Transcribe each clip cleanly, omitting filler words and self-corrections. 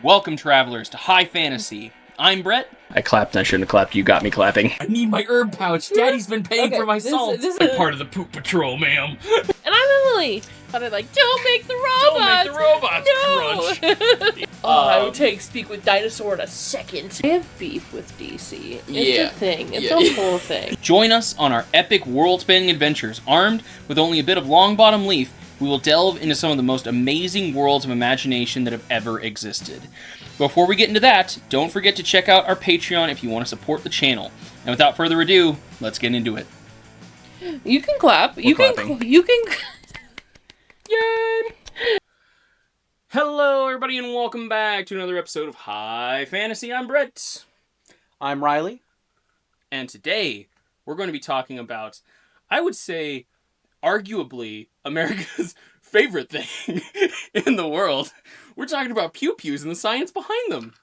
Welcome, travelers, to High Fantasy. I'm Brett. I clapped and I shouldn't have clapped. You got me clapping. I need my herb pouch. Daddy's been paying for my salt. I'm part of the poop patrol, ma'am. And I'm Emily. But I'm like, don't make the robots. Don't make the robots crunch. I would speak with dinosaur in a second. I have beef with DC. It's a thing. It's a whole thing. Join us on our epic world-spanning adventures. Armed with only a bit of long-bottom leaf, we will delve into some of the most amazing worlds of imagination that have ever existed. Before we get into that, don't forget to check out our Patreon if you want to support the channel. And without further ado, let's get into it. You can clap. You can. Yay! Hello, everybody, and welcome back to another episode of High Fantasy. I'm Brett. I'm Riley. And today, we're going to be talking about, I would say, arguably America's favorite thing in the world. We're talking about pew-pews and the science behind them.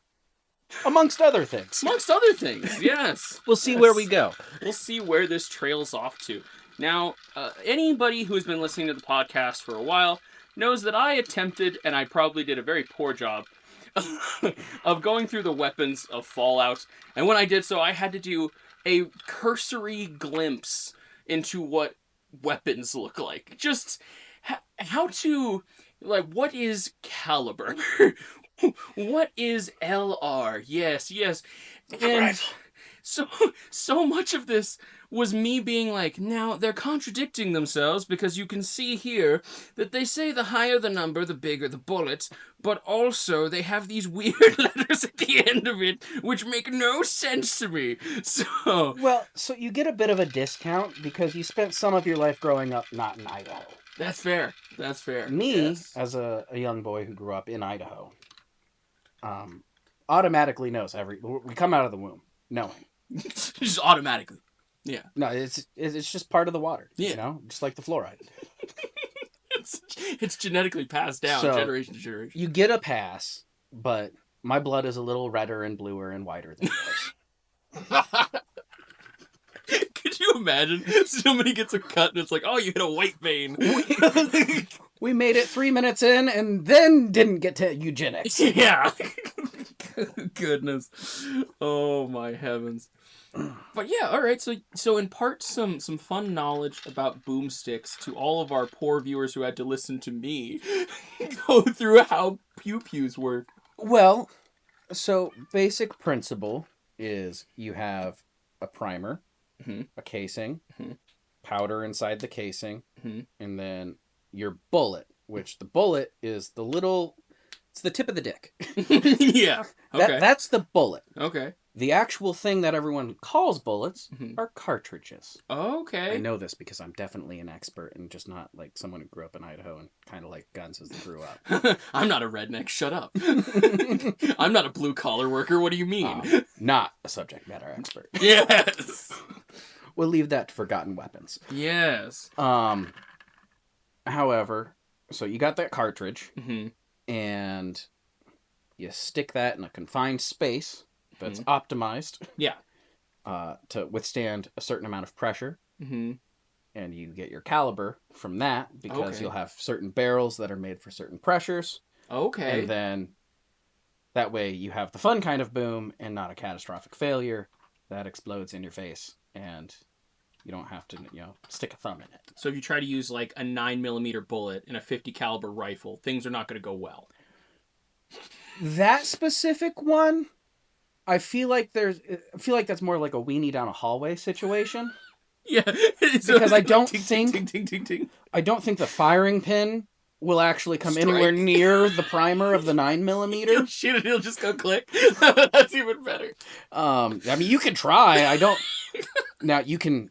Amongst other things. Amongst other things, yes. We'll see where we go. We'll see where this trails off to. Now, anybody who's been listening to the podcast for a while knows that I attempted, and I probably did a very poor job, of going through the weapons of Fallout. And when I did so, I had to do a cursory glimpse into what weapons look like. Just how to, like, what is caliber? What is LR? Yes. And so much of this was me being like, now they're contradicting themselves because you can see here that they say the higher the number, the bigger the bullet, but also they have these weird letters at the end of it, which make no sense to me. So you get a bit of a discount because you spent some of your life growing up not in Idaho. That's fair. Me, yes. as a young boy who grew up in Idaho, automatically knows we come out of the womb knowing. Just automatically. Yeah. No, it's just part of the water. Yeah. You know, just like the fluoride. It's genetically passed down generation to generation. You get a pass, but my blood is a little redder and bluer and whiter than yours. Could you imagine? Somebody gets a cut and it's like, oh, you hit a white vein. We made it 3 minutes in and then didn't get to eugenics. Yeah. Goodness. Oh, my heavens. But yeah, all right. So impart some fun knowledge about boomsticks to all of our poor viewers who had to listen to me go through how pew-pews work. Well, so basic principle is you have a primer, a casing, powder inside the casing, and then your bullet, which the bullet is it's the tip of the dick. Yeah. Okay. That's the bullet. Okay. The actual thing that everyone calls bullets are cartridges. Okay. I know this because I'm definitely an expert and just not like someone who grew up in Idaho and kind of like guns as they grew up. I'm not a redneck. Shut up. I'm not a blue-collar worker. What do you mean? Not a subject matter expert. Yes. We'll leave that to forgotten weapons. Yes. However, so you got that cartridge, and you stick that in a confined space that's optimized. Yeah. To withstand a certain amount of pressure. And you get your caliber from that because you'll have certain barrels that are made for certain pressures. Okay. And then that way you have the fun kind of boom and not a catastrophic failure that explodes in your face and you don't have to, stick a thumb in it. So if you try to use like a 9mm bullet in a 50 caliber rifle, things are not going to go well. That specific one, I feel like that's more like a weenie down a hallway situation. Yeah, because I don't think the firing pin will actually come anywhere near the primer of the 9mm. You'll shoot it, it'll just go click. That's even better. I mean, you can try. I don't. Now you can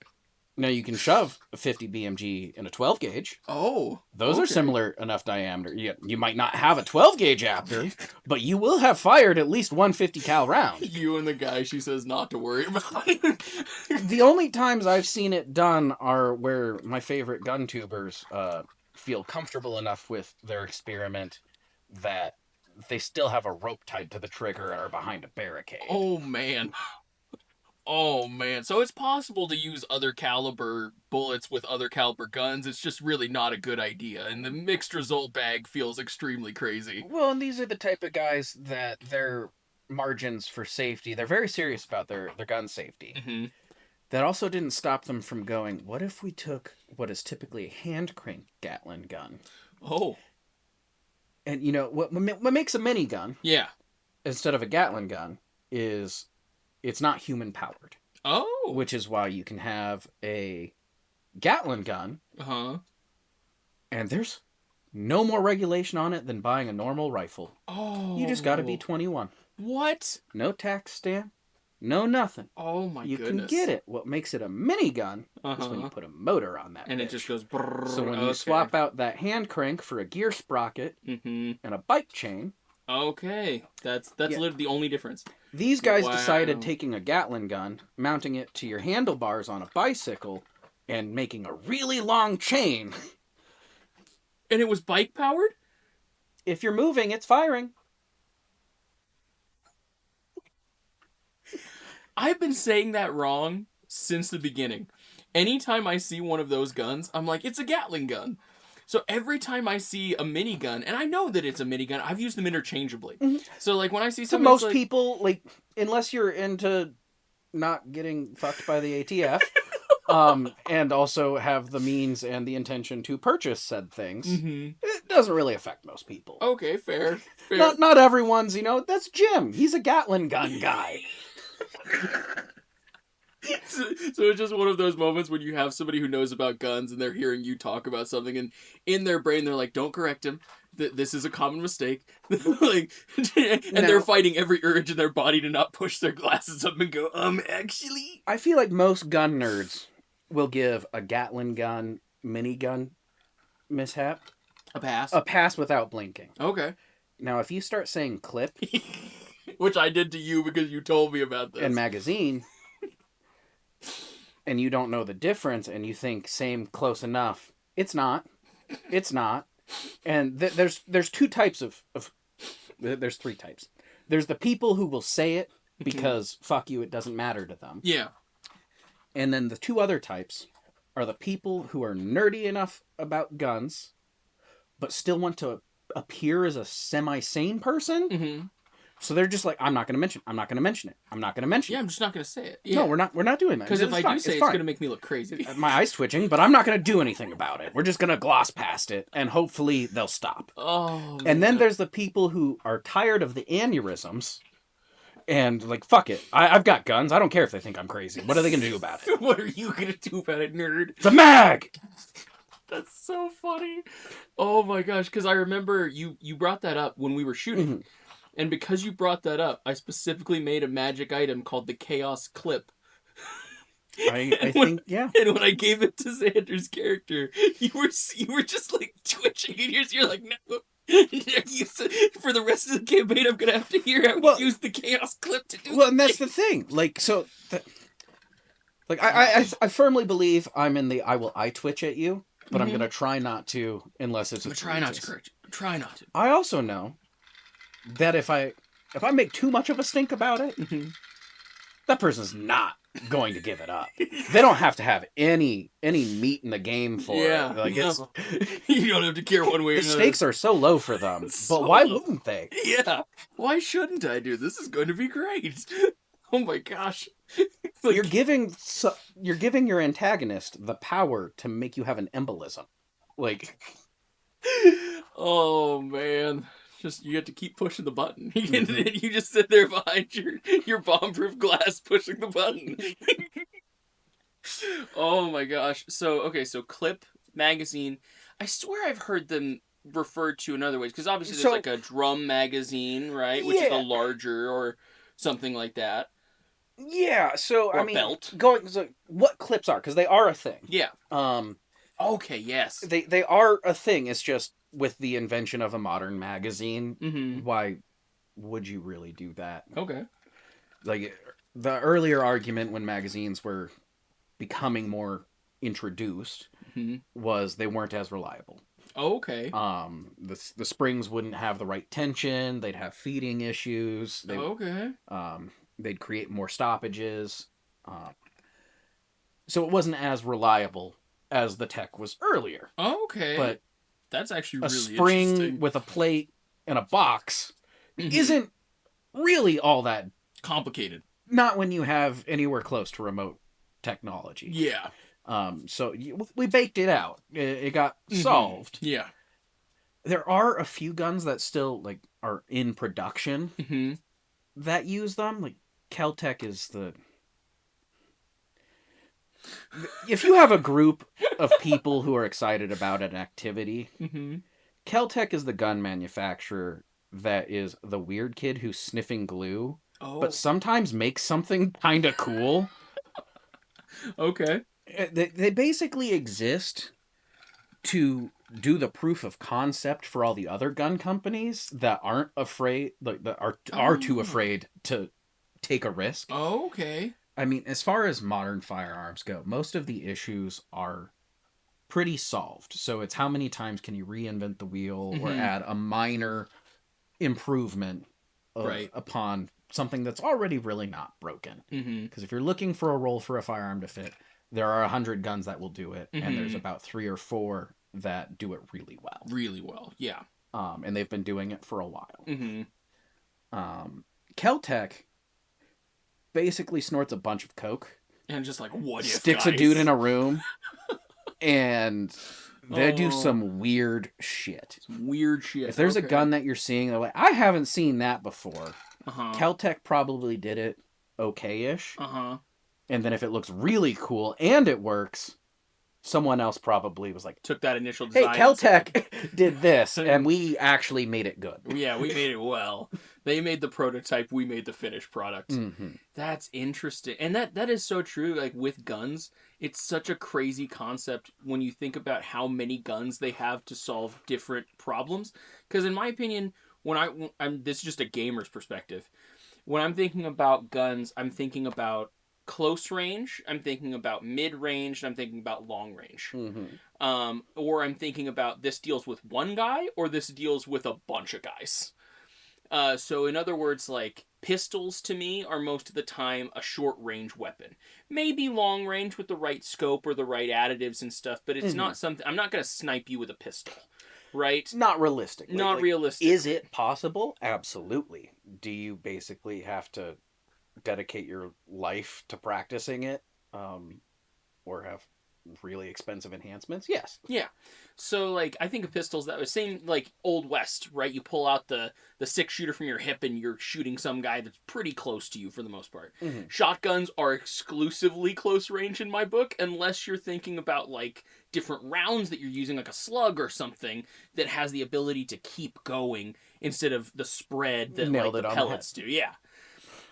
shove a 50 BMG in a 12 gauge. Oh, those are similar enough diameter. You might not have a 12 gauge after, but you will have fired at least 150 cal round. You and the guy she says not to worry about. The only times I've seen it done are where my favorite gun tubers feel comfortable enough with their experiment that they still have a rope tied to the trigger and are behind a barricade. Oh man. Oh, man. So it's possible to use other caliber bullets with other caliber guns. It's just really not a good idea. And the mixed result bag feels extremely crazy. Well, and these are the type of guys that their margins for safety, they're very serious about their gun safety. Mm-hmm. That also didn't stop them from going, what if we took what is typically a hand crank Gatling gun? Oh. And you know, what makes a minigun Yeah. instead of a Gatling gun is it's not human powered. Oh. Which is why you can have a Gatling gun. Uh-huh. And there's no more regulation on it than buying a normal rifle. Oh. You just got to be 21. What? No tax stamp. No nothing. Oh my you goodness. You can get it. What makes it a minigun is when you put a motor on that and bitch. it just goes brrrr. So when you swap out that hand crank for a gear sprocket and a bike chain. Okay. That's literally the only difference. These guys decided taking a Gatling gun, mounting it to your handlebars on a bicycle, and making a really long chain. And it was bike powered? If you're moving, it's firing. I've been saying that wrong since the beginning. Anytime I see one of those guns, I'm like, it's a Gatling gun. So every time I see a minigun, and I know that it's a minigun, I've used them interchangeably. Mm-hmm. So like when I see something, most people, like, unless you're into not getting fucked by the ATF, and also have the means and the intention to purchase said things, it doesn't really affect most people. Okay, fair. Not everyone's, you know, that's Jim. He's a Gatling gun guy. So it's just one of those moments when you have somebody who knows about guns and they're hearing you talk about something, and in their brain they're like, don't correct him. This is a common mistake. Like, and they're fighting every urge in their body to not push their glasses up and go, actually. I feel like most gun nerds will give a Gatling gun minigun mishap a pass. A pass without blinking. Okay. Now, if you start saying clip, which I did to you because you told me about this, and magazine, and you don't know the difference, and you think same, close enough, it's not. And there's two types of there's three types. There's the people who will say it because fuck you, it doesn't matter to them. Yeah. And then the two other types are the people who are nerdy enough about guns, but still want to appear as a semi-sane person. Mm-hmm. So they're just like, I'm not going to mention it. I'm not going to mention it. Yeah, I'm just not going to say it. Yeah. No, we're not doing that. Because if I do say it's going to make me look crazy. My eye's twitching, but I'm not going to do anything about it. We're just going to gloss past it, and hopefully they'll stop. Oh, and then there's the people who are tired of the aneurysms, and like, fuck it. I've got guns. I don't care if they think I'm crazy. What are they going to do about it? What are you going to do about it, nerd? It's a mag! That's so funny. Oh my gosh, because I remember you brought that up when we were shooting. Mm-hmm. And because you brought that up, I specifically made a magic item called the Chaos Clip. I think, yeah. And when I gave it to Xander's character, you were just like twitching, and you're like, no. For the rest of the campaign, I'm gonna have to hear how we use the Chaos Clip to do. Well, and that's the thing. Like, so, I firmly believe I'm in the I twitch at you, but I'm gonna try not to unless it's. Try not to correct you. Try not to. I also know that if I make too much of a stink about it, that person's not going to give it up. They don't have to have any meat in the game for it. Like, no. You don't have to care one way or another. The stakes are so low for them. So but why wouldn't they? Yeah. Why shouldn't I do? This is going to be great. Oh my gosh. Like, you're giving your antagonist the power to make you have an embolism. Like, oh man. Just you have to keep pushing the button. You just sit there behind your bomb-proof glass pushing the button. Oh my gosh. So clip, magazine. I swear I've heard them referred to in other ways, because obviously there's like a drum magazine, right? Which is a larger or something like that. Yeah, so or I mean, belt. What clips are, because they are a thing. Yeah. Okay, yes. They are a thing. It's just with the invention of a modern magazine, why would you really do that? Okay. Like, the earlier argument when magazines were becoming more introduced was they weren't as reliable. Oh, okay. The springs wouldn't have the right tension. They'd have feeding issues. Okay. They'd create more stoppages. So it wasn't as reliable as the tech was earlier. Okay. But that's actually a really spring interesting. with a plate and a box isn't really all that complicated. Not when you have anywhere close to remote technology. Yeah. So we baked it out. It got solved. Yeah. There are a few guns that still like are in production that use them. Like Keltec is the. If you have a group of people who are excited about an activity, Keltec is the gun manufacturer that is the weird kid who's sniffing glue, but sometimes makes something kind of cool. Okay. They basically exist to do the proof of concept for all the other gun companies that aren't afraid, like that are too afraid to take a risk. Okay. I mean, as far as modern firearms go, most of the issues are pretty solved. So it's how many times can you reinvent the wheel or add a minor improvement upon something that's already really not broken. Because if you're looking for a roll for a firearm to fit, there are 100 guns that will do it, and there's about 3 or 4 that do it really well. Really well, yeah. And they've been doing it for a while. Keltec basically snorts a bunch of coke and just like, what if, sticks guys? a dude in a room, and they do some weird shit. If there's a gun that you're seeing, they're like, I haven't seen that before. Keltec probably did it okay-ish. And then if it looks really cool and it works, someone else probably was like, took that initial design. Hey, Keltec did this, and we actually made it good. Yeah, we made it well. They made the prototype, we made the finished product. That's interesting. And that is so true. Like with guns, it's such a crazy concept when you think about how many guns they have to solve different problems. Because in my opinion, I'm this is just a gamer's perspective. When I'm thinking about guns, I'm thinking about close range, I'm thinking about mid range, and I'm thinking about long range. Or I'm thinking about this deals with one guy or this deals with a bunch of guys. So in other words, like pistols to me are most of the time a short range weapon. Maybe long range with the right scope or the right additives and stuff, but it's not something. I'm not going to snipe you with a pistol. Right? Not realistic. Not realistic. Is it possible? Absolutely. Do you basically have to dedicate your life to practicing it, or have really expensive enhancements? Yes. Yeah. So like I think of pistols that was same like Old West, right? You pull out the 6-shooter from your hip and you're shooting some guy that's pretty close to you for the most part. Shotguns are exclusively close range in my book, unless you're thinking about like different rounds that you're using, like a slug or something that has the ability to keep going instead of the spread that like the pellets do. Yeah.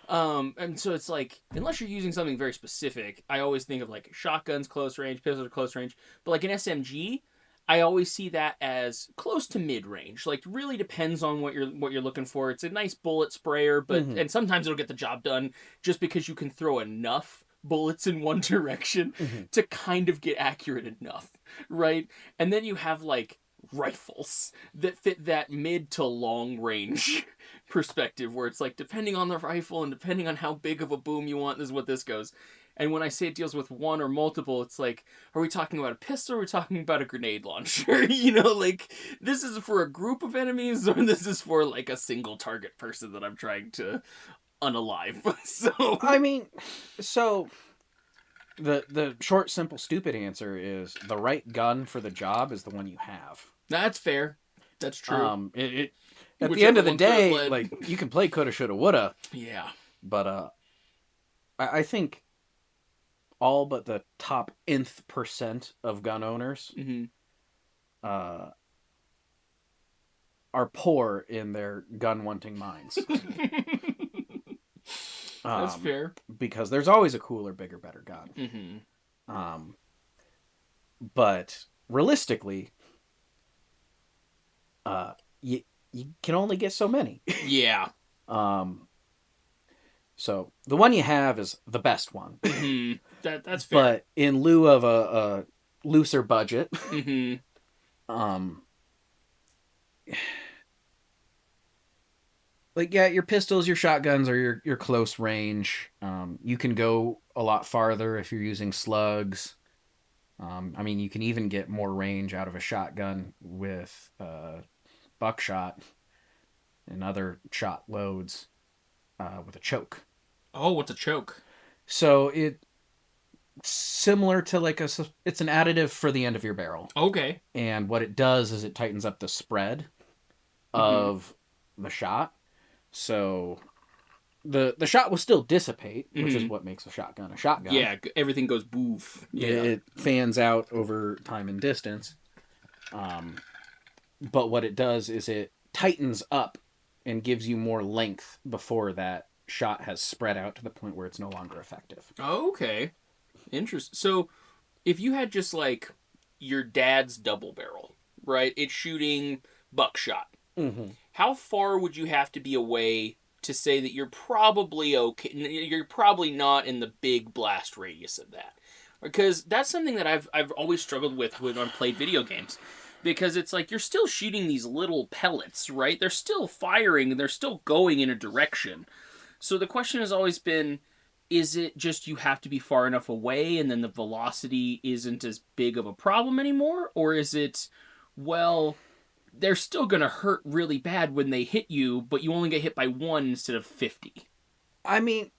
And so it's like, unless you're using something very specific, I always think of like shotguns close range, pistols are close range. But like an SMG, I always see that as close to mid range. Like really depends on what you're looking for. It's a nice bullet sprayer, but and sometimes it'll get the job done just because you can throw enough bullets in one direction to kind of get accurate enough, right? And then you have like rifles that fit that mid to long range perspective where it's like depending on the rifle and depending on how big of a boom you want, this is what this goes. And when I say it deals with one or multiple, it's like, are we talking about a pistol or are we talking about a grenade launcher? Like this is for a group of enemies or this is for like a single target person that I'm trying to unalive. So I mean, so the short, simple, stupid answer is the right gun for the job is the one you have. That's fair. That's true. At the end of the day, like you can play coulda, shoulda, woulda. Yeah. But I think all but the top nth percent of gun owners are poor in their gun wanting minds. That's fair. Because there's always a cooler, bigger, better gun. But realistically, you can only get so many. Yeah. So the one you have is the best one. That's fair. But in lieu of a looser budget, like, yeah, your pistols, your shotguns are your close range. You can go a lot farther if you're using slugs. I mean, you can even get more range out of a shotgun with buckshot and other shot loads with a choke. Oh, what's a choke? So it's similar to like it's an additive for the end of your barrel. Okay. And what it does is it tightens up the spread Mm-hmm. of the shot. So the shot will still dissipate, which is what makes a shotgun a shotgun. Yeah, everything goes boof. Yeah. It fans out over time and distance. But what it does is it tightens up and gives you more length before that shot has spread out to the point where it's no longer effective. Okay. Interesting. So, if you had just like your dad's double barrel, right? It's shooting buckshot. Mm-hmm. How far would you have to be away to say that you're probably okay? You're probably not in the big blast radius of that, because that's something that I've always struggled with when I've played video games, because it's like you're still shooting these little pellets, right? They're still firing and they're still going in a direction. So the question has always been, is it just you have to be far enough away and then the velocity isn't as big of a problem anymore? Or is it, well, they're still going to hurt really bad when they hit you, but you only get hit by one instead of 50? I mean,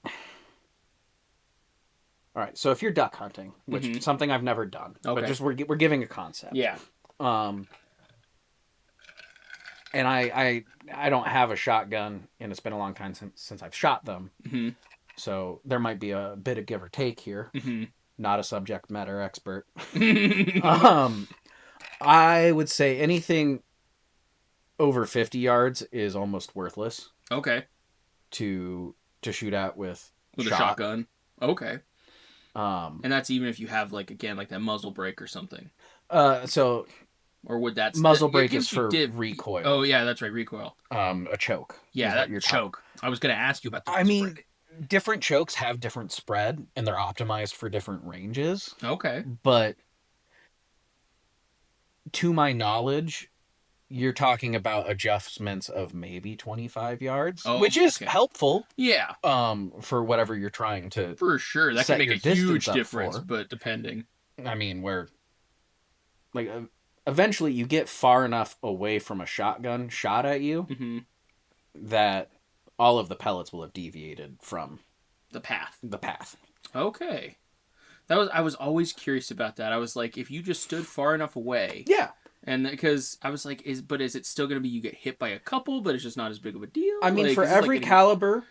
all right. So if you're duck hunting, which is something I've never done, but just we're giving a concept. Yeah. And I don't have a shotgun, and it's been a long time since I've shot them. Mm-hmm. So there might be a bit of give or take here. Mm-hmm. Not a subject matter expert. I would say anything over 50 yards is almost worthless. Okay. To shoot at with a shotgun. Okay. And that's even if you have like that muzzle brake or something. So or would that muzzle brake is for recoil? Oh yeah, that's right, recoil. A choke. Yeah, that your choke. I was gonna ask you about the I mean, different chokes have different spread and they're optimized for different ranges. Okay. But to my knowledge, you're talking about adjustments of maybe 25 yards, which is helpful. Yeah. For whatever you're trying to. For sure, that can make a huge difference, but depending. I mean, eventually you get far enough away from a shotgun shot at you that all of the pellets will have deviated from the path. Okay. I was always curious about that. I was like, if you just stood far enough away. Yeah. And because I was like, is it still going to be you get hit by a couple, but it's just not as big of a deal? I mean, for every caliber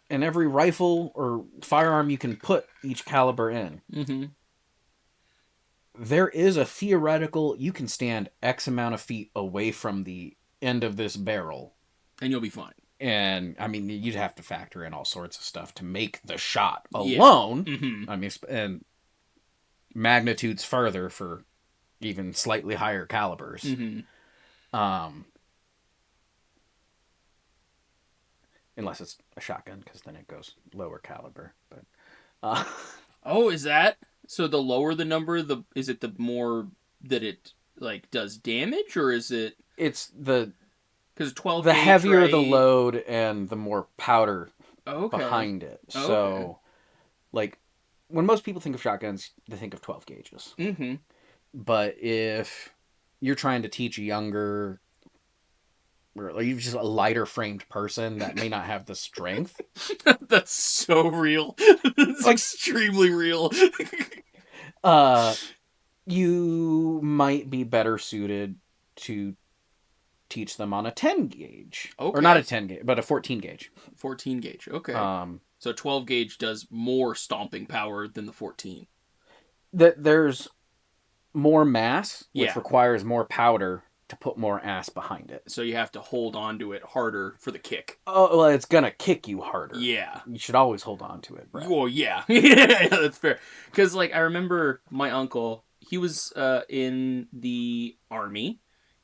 and every rifle or firearm you can put each caliber in, there is a theoretical, you can stand X amount of feet away from the end of this barrel. And you'll be fine. And, I mean, you'd have to factor in all sorts of stuff to make the shot alone. Yeah. I mean, and magnitudes further for even slightly higher calibers. Unless it's a shotgun, because then it goes lower caliber. But oh, is that so? The lower the number, is it the more that it does damage, or is it? It's the because 12. The heavier the load and the more powder behind it. So, when most people think of shotguns, they think of 12 gauges. But if you're trying to teach a younger, or you're just a lighter framed person that may not have the strength. That's so real. It's extremely real. You might be better suited to teach them on a 10 gauge. Okay. Or not a 10 gauge, but a 14 gauge. 14 gauge, okay. So 12 gauge does more stomping power than the 14. There's more mass, which requires more powder to put more ass behind it. So you have to hold on to it harder for the kick. Oh, well, it's going to kick you harder. Yeah. You should always hold on to it, Brett. Well, yeah. Yeah, that's fair. Because, I remember my uncle, he was in the Army.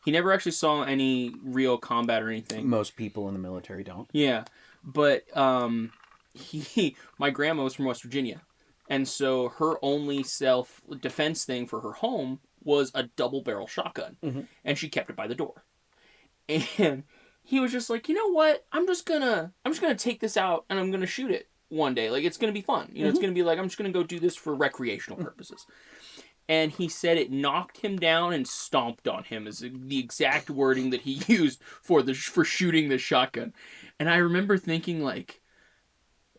He never actually saw any real combat or anything. Most people in the military don't. Yeah. But my grandma was from West Virginia. And so her only self-defense thing for her home was a double-barrel shotgun. And she kept it by the door. And he was just like, you know what? I'm just gonna take this out and I'm gonna shoot it one day. Like, it's gonna be fun. You know, it's gonna be like, I'm just gonna go do this for recreational purposes. And he said it knocked him down and stomped on him is the exact wording that he used for shooting the shotgun. And I remember thinking like,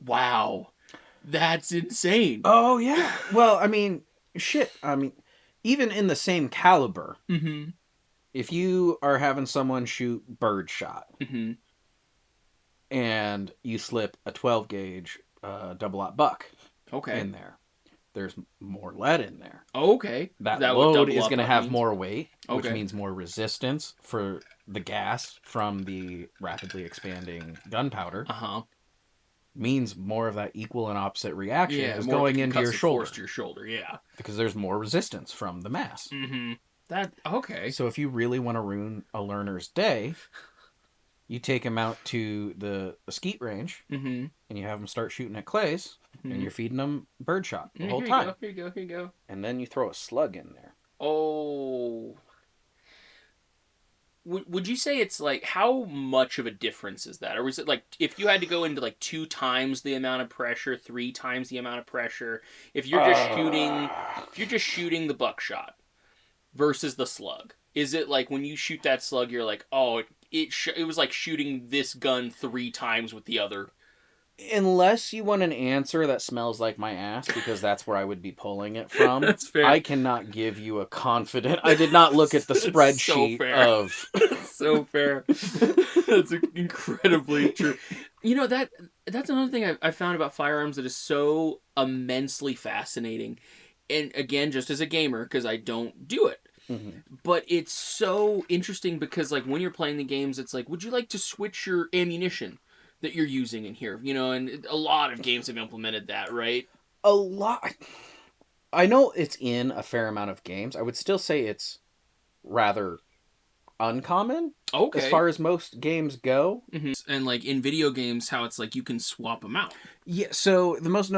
wow, that's insane. Oh yeah. Well, I mean, shit. I mean, even in the same caliber, if you are having someone shoot birdshot and you slip a 12 gauge double-aught buck in there, there's more lead in there. Okay. That load is going to have more weight, which Okay. means more resistance for the gas from the rapidly expanding gunpowder. Means more of that equal and opposite reaction is going into your shoulder. To your shoulder, yeah. Because there's more resistance from the mass. Okay. So if you really want to ruin a learner's day, you take him out to the skeet range and you have them start shooting at clays and you're feeding them birdshot the whole time. Here you go. And then you throw a slug in there. Oh. Would you say it's like, how much of a difference is that? Or was it like, if you had to go into like 2 times the amount of pressure, 3 times the amount of pressure, if you're just shooting the buckshot versus the slug, is it like when you shoot that slug, you're like, oh, it was like shooting this gun 3 times with the other? Unless you want an answer that smells like my ass, because that's where I would be pulling it from. That's fair. I cannot give you a confident. I did not look at the spreadsheet of. So fair. That's incredibly true. You know, that's another thing I found about firearms that is so immensely fascinating. And again, just as a gamer, because I don't do it. But it's so interesting because, like, when you're playing the games, it's like, would you like to switch your ammunition that you're using in here? You know, and a lot of games have implemented that, right? A lot. I know it's in a fair amount of games. I would still say it's rather uncommon. As far as most games go. And, like, in video games, how it's like you can swap them out. Yeah, so the most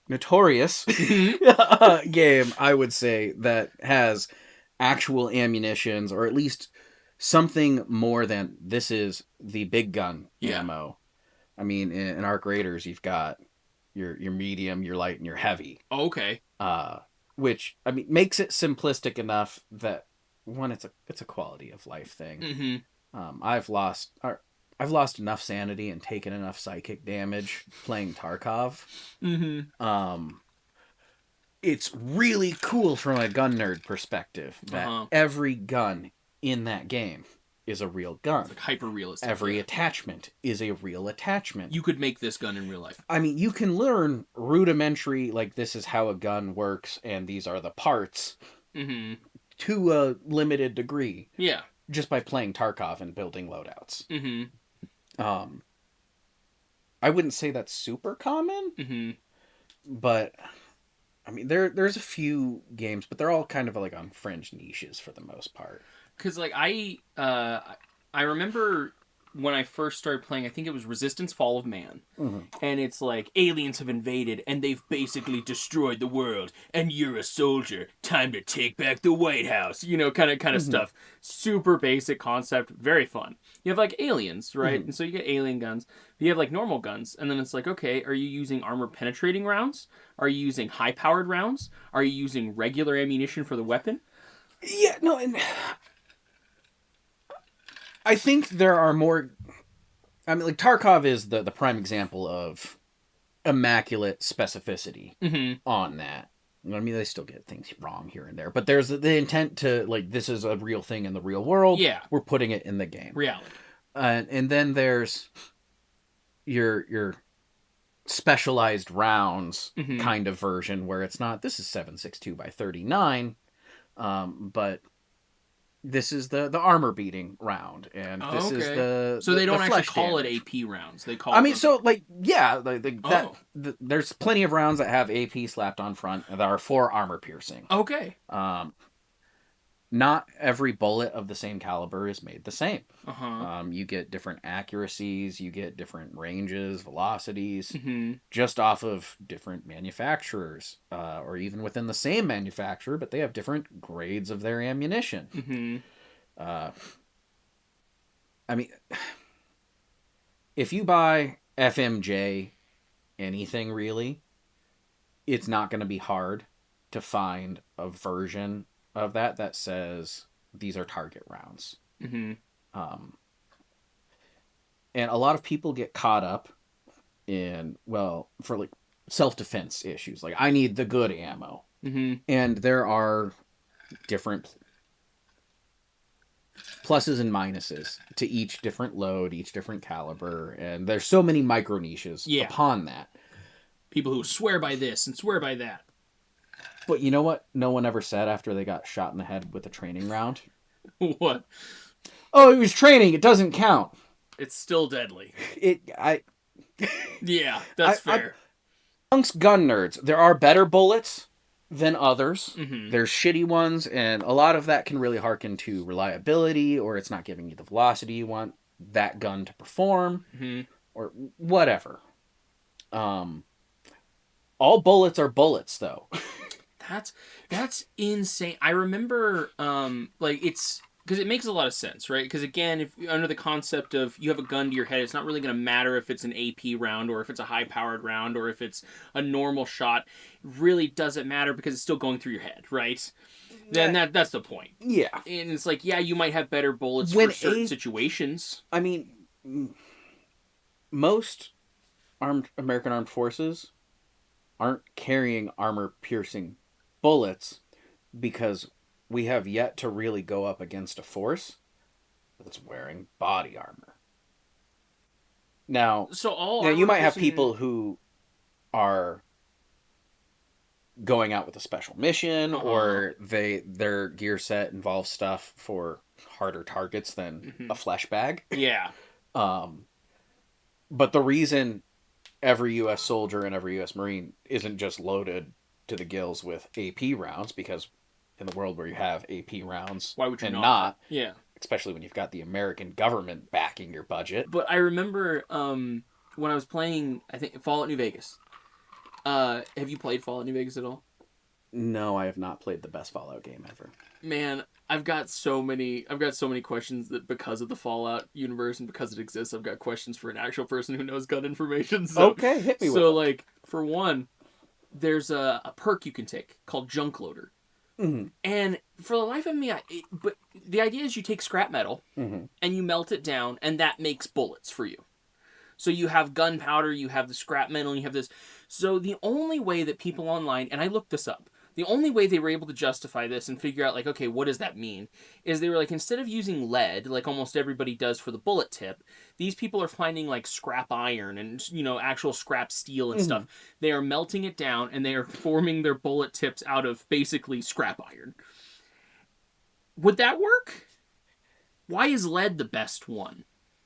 notorious game, I would say, that has actual ammunitions, or at least something more than this is the big gun ammo. I mean, in Arc Raiders, you've got your medium, your light, and your heavy. Which, I mean, makes it simplistic enough that, one, it's a quality of life thing. I've lost enough sanity and taken enough psychic damage playing Tarkov. It's really cool from a gun nerd perspective that every gun in that game is a real gun. It's like hyper realistic. Every attachment is a real attachment. You could make this gun in real life. I mean, you can learn rudimentary, like, this is how a gun works and these are the parts to a limited degree. Yeah. Just by playing Tarkov and building loadouts. I wouldn't say that's super common, but I mean, there's a few games, but they're all kind of like on fringe niches for the most part. Because, like, I remember when I first started playing, I think it was Resistance: Fall of Man, and it's like aliens have invaded and they've basically destroyed the world, and you're a soldier. Time to take back the White House. You know, kind of stuff. Super basic concept, very fun. You have like aliens, right? And so you get alien guns. You have like normal guns, and then it's like, okay, are you using armor penetrating rounds? Are you using high powered rounds? Are you using regular ammunition for the weapon? Yeah, no, and I think there are more. I mean, like, Tarkov is the prime example of immaculate specificity on that. I mean, they still get things wrong here and there, but there's the intent to, like, this is a real thing in the real world. Yeah, we're putting it in the game. Reality. And then there's your specialized rounds kind of version where it's not, this is 7.62 by 39, but this is the armor beating round, and this is the so they don't actually call damage. it AP rounds. They call. I mean, so, like, yeah, there's plenty of rounds that have AP slapped on front that are for armor piercing. Okay. Not every bullet of the same caliber is made the same. You get different accuracies, you get different ranges, velocities, just off of different manufacturers, or even within the same manufacturer, but they have different grades of their ammunition. I mean, if you buy FMJ anything really, it's not going to be hard to find a version of that says these are target rounds. Mm-hmm. And a lot of people get caught up in, well, for like self-defense issues. Like, I need the good ammo. Mm-hmm. And there are different pluses and minuses to each different load, each different caliber. And there's so many micro niches upon that. People who swear by this and swear by that. But you know what no one ever said after they got shot in the head with a training round? What? Oh, it was training. It doesn't count. It's still deadly. Yeah, that's fair. Amongst gun nerds, there are better bullets than others. Mm-hmm. There's shitty ones, and a lot of that can really harken to reliability, or it's not giving you the velocity you want that gun to perform, or whatever. All bullets are bullets, though. That's insane. I remember, it's because it makes a lot of sense, right? Because again, if under the concept of you have a gun to your head, it's not really going to matter if it's an AP round or if it's a high-powered round or if it's a normal shot. It really doesn't matter because it's still going through your head, right? Then that's the point. Yeah, and it's like, yeah, you might have better bullets for certain situations. I mean, most American armed forces aren't carrying armor-piercing bullets because we have yet to really go up against a force that's wearing body armor. Now, you might have people who are going out with a special mission, or their gear set involves stuff for harder targets than a flesh bag. Yeah. But the reason every U.S. soldier and every U.S. Marine isn't just loaded to the gills with AP rounds, because in the world where you have AP rounds, why would you not? Yeah. Especially when you've got the American government backing your budget. But I remember when I was playing, I think, Fallout New Vegas. Have you played Fallout New Vegas at all? No, I have not played the best Fallout game ever. Man, I've got so many questions that because of the Fallout universe and because it exists, I've got questions for an actual person who knows gun information. So, okay, hit me with it. So, like, for one, there's a perk you can take called Junk Loader. Mm-hmm. And for the life of me, but the idea is you take scrap metal and you melt it down, and that makes bullets for you. So you have gunpowder, you have the scrap metal, and you have this. So the only way that people online, and I looked this up, the only way they were able to justify this and figure out, like, okay, what does that mean? Is they were like, instead of using lead, like almost everybody does for the bullet tip, these people are finding, like, scrap iron and, actual scrap steel and stuff. They are melting it down, and they are forming their bullet tips out of basically scrap iron. Would that work? Why is lead the best one?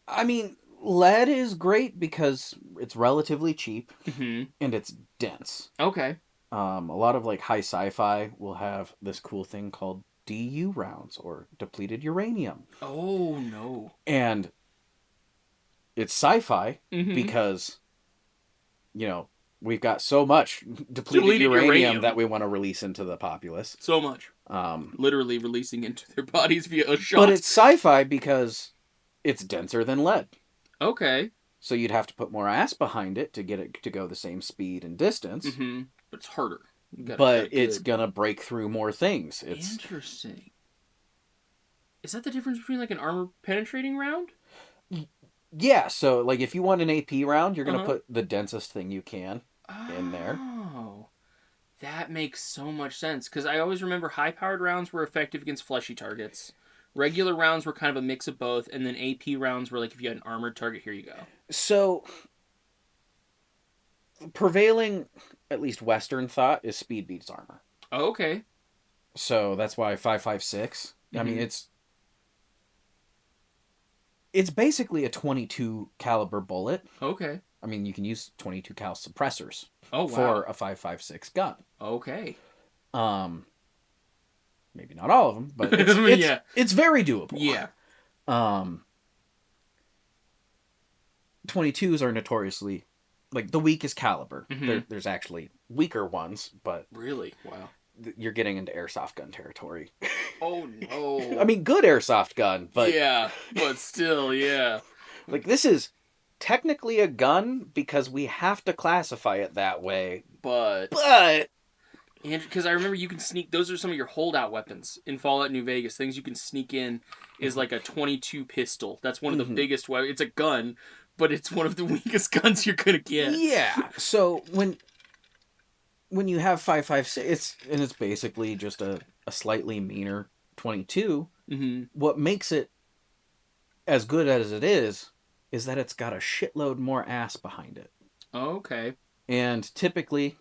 I mean, lead is great because it's relatively cheap and it's dense. Okay. A lot of, like, high sci-fi will have this cool thing called DU rounds, or depleted uranium. Oh, no. And it's sci-fi because, we've got so much depleted uranium that we want to release into the populace. So much. Literally releasing into their bodies via a shot. But it's sci-fi because it's denser than lead. Okay. So you'd have to put more ass behind it to get it to go the same speed and distance. But it's harder. But it's going to break through more things. Interesting. Is that the difference between, like, an armor-penetrating round? Yeah, so, like, if you want an AP round, you're going to put the densest thing you can in there. Oh, that makes so much sense. Because I always remember high-powered rounds were effective against fleshy targets. Regular rounds were kind of a mix of both, and then AP rounds were like, if you had an armored target, here you go. So, prevailing, at least Western thought, is speed beats armor. Oh, okay. So that's why 5.56. I mean, it's basically a 22 caliber bullet. Okay. I mean, you can use 22 cal suppressors for a 5.56 gun. Okay. Maybe not all of them, but it's very doable. Yeah. 22s are notoriously, like, the weakest caliber. There's actually weaker ones, but really, wow. you're getting into airsoft gun territory. Oh no. I mean, good airsoft gun, but yeah, but still, yeah. like this is technically a gun because we have to classify it that way. But and because I remember you can sneak. Those are some of your holdout weapons in Fallout New Vegas. Things you can sneak in is like a 22 pistol. That's one of the biggest weapons. It's a gun, but it's one of the weakest guns you're gonna get. Yeah. So when you have 5.56, it's basically just a slightly meaner 22. What makes it as good as it is that it's got a shitload more ass behind it. Okay. And typically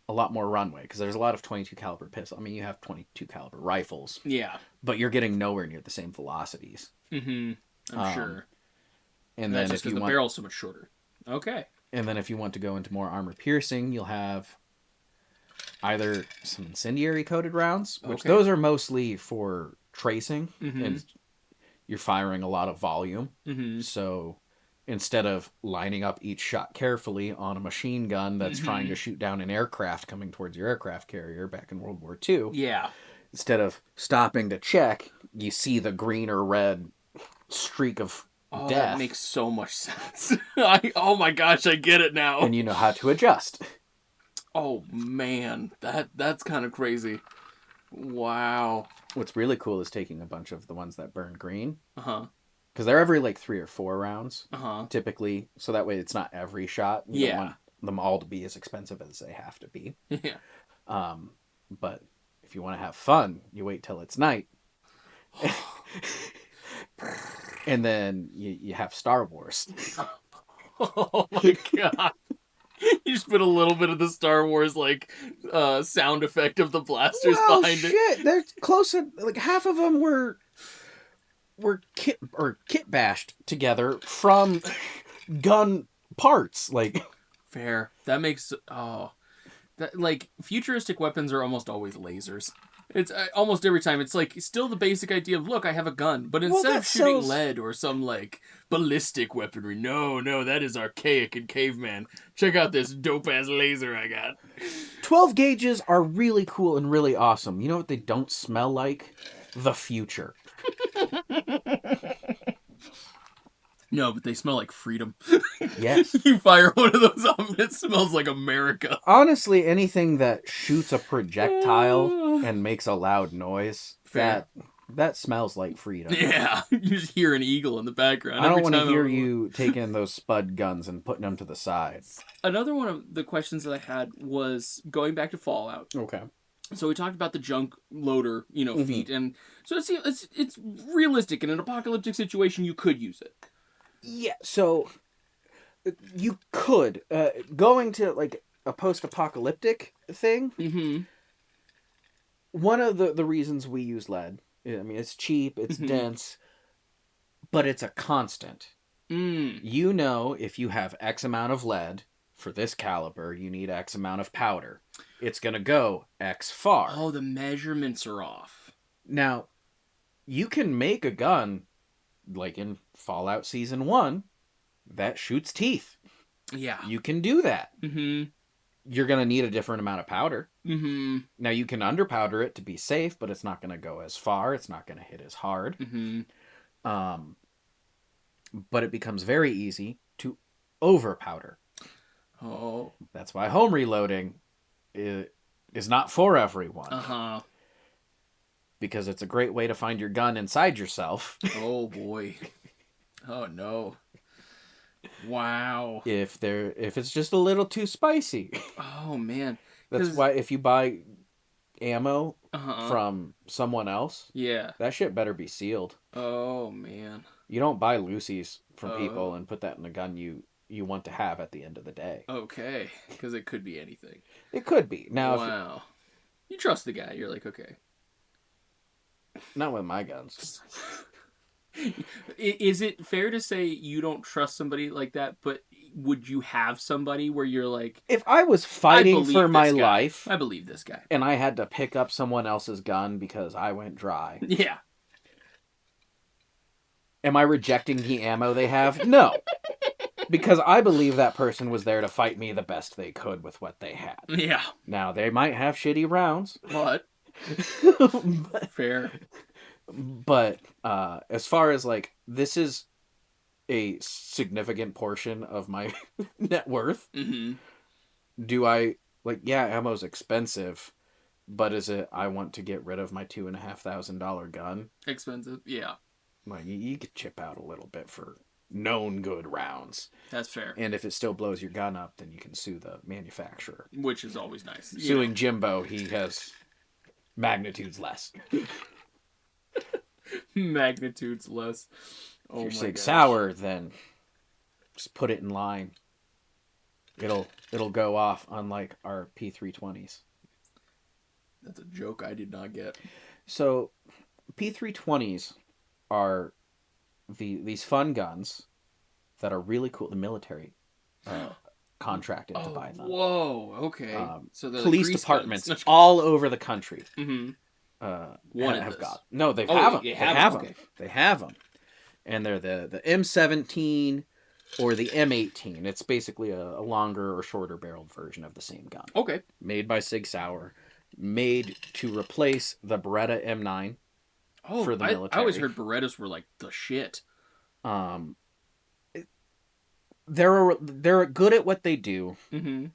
a lot more runway because there's a lot of 22 caliber pistols. I mean, you have 22 caliber rifles. Yeah. But you're getting nowhere near the same velocities. I'm sure. And that's then just because the barrel's so much shorter. Okay. And then if you want to go into more armor piercing, you'll have either some incendiary coated rounds, which those are mostly for tracing, and you're firing a lot of volume. So instead of lining up each shot carefully on a machine gun that's trying to shoot down an aircraft coming towards your aircraft carrier back in World War II, instead of stopping to check, you see the green or red streak of death. That makes so much sense. Oh my gosh, I get it now. And you know how to adjust. Oh man, that's kind of crazy. Wow. What's really cool is taking a bunch of the ones that burn green. Because they're every like 3 or 4 rounds, typically. So that way it's not every shot. You don't want them all to be as expensive as they have to be. Yeah. But if you want to have fun, you wait till it's night. And then you have Star Wars. Oh my god. You just put a little bit of the Star Wars sound effect of the blasters behind it. They're close. Like half of them were kit bashed together from gun parts. Like fair. That makes futuristic weapons are almost always lasers. It's almost every time. It's like still the basic idea of look, I have a gun, but instead of shooting lead or some ballistic weaponry, no, that is archaic and caveman. Check out this dope ass laser I got. 12 gauges are really cool and really awesome. You know what they don't smell like? The future. No, but they smell like freedom. Yes. You fire one of those off and it smells like America. Honestly, anything that shoots a projectile and makes a loud noise, that smells like freedom. Yeah. You just hear an eagle in the background. I don't want to hear you taking those spud guns and putting them to the side. Another one of the questions that I had was going back to Fallout. Okay. So we talked about the junk loader, feat. And so it's realistic. In an apocalyptic situation, you could use it. Yeah, so you could. Going to like a post-apocalyptic thing, one of the reasons we use lead, I mean, it's cheap, it's dense, but it's a constant. You know, if you have X amount of lead for this caliber, you need X amount of powder. It's going to go X far. Oh, the measurements are off. Now, you can make a gun like in Fallout Season 1, that shoots teeth. Yeah. You can do that. You're going to need a different amount of powder. Now, you can underpowder it to be safe, but it's not going to go as far. It's not going to hit as hard. But it becomes very easy to overpowder. Oh. That's why home reloading is not for everyone. Because it's a great way to find your gun inside yourself. Oh boy. Oh no. Wow. If it's just a little too spicy. Oh man. That's why if you buy ammo from someone else, that shit better be sealed. Oh man. You don't buy loosies from people and put that in a gun you want to have at the end of the day. Okay, because it could be anything. It could be. Now, wow. You trust the guy. You're like, okay. Not with my guns. Is it fair to say you don't trust somebody like that, but would you have somebody where you're like... If I was fighting for my life... I believe this guy. And I had to pick up someone else's gun because I went dry. Yeah. Am I rejecting the ammo they have? No. Because I believe that person was there to fight me the best they could with what they had. Yeah. Now, they might have shitty rounds. But fair. But as far as like, this is a significant portion of my net worth. Mm-hmm. Do I like? Yeah, ammo's expensive, but is it? I want to get rid of my $2,500 gun. Expensive, yeah. Like you could chip out a little bit for known good rounds. That's fair. And if it still blows your gun up, then you can sue the manufacturer. Which is always nice. Suing Jimbo, he has magnitudes less. Magnitudes less. If you're Sig Sauer, then just put it in line. It'll go off, unlike our P320s. That's a joke I did not get. So P320s are these fun guns that are really cool. The military contracted to buy them. Whoa, okay. So police departments all over the country have got. No, they have them. They have them. They have them. And they're the M17 or the M18. It's basically a longer or shorter barreled version of the same gun. Okay. Made by Sig Sauer. Made to replace the Beretta M9 for the military. I always heard Berettas were like the shit. They're good at what they do. Mm-hmm.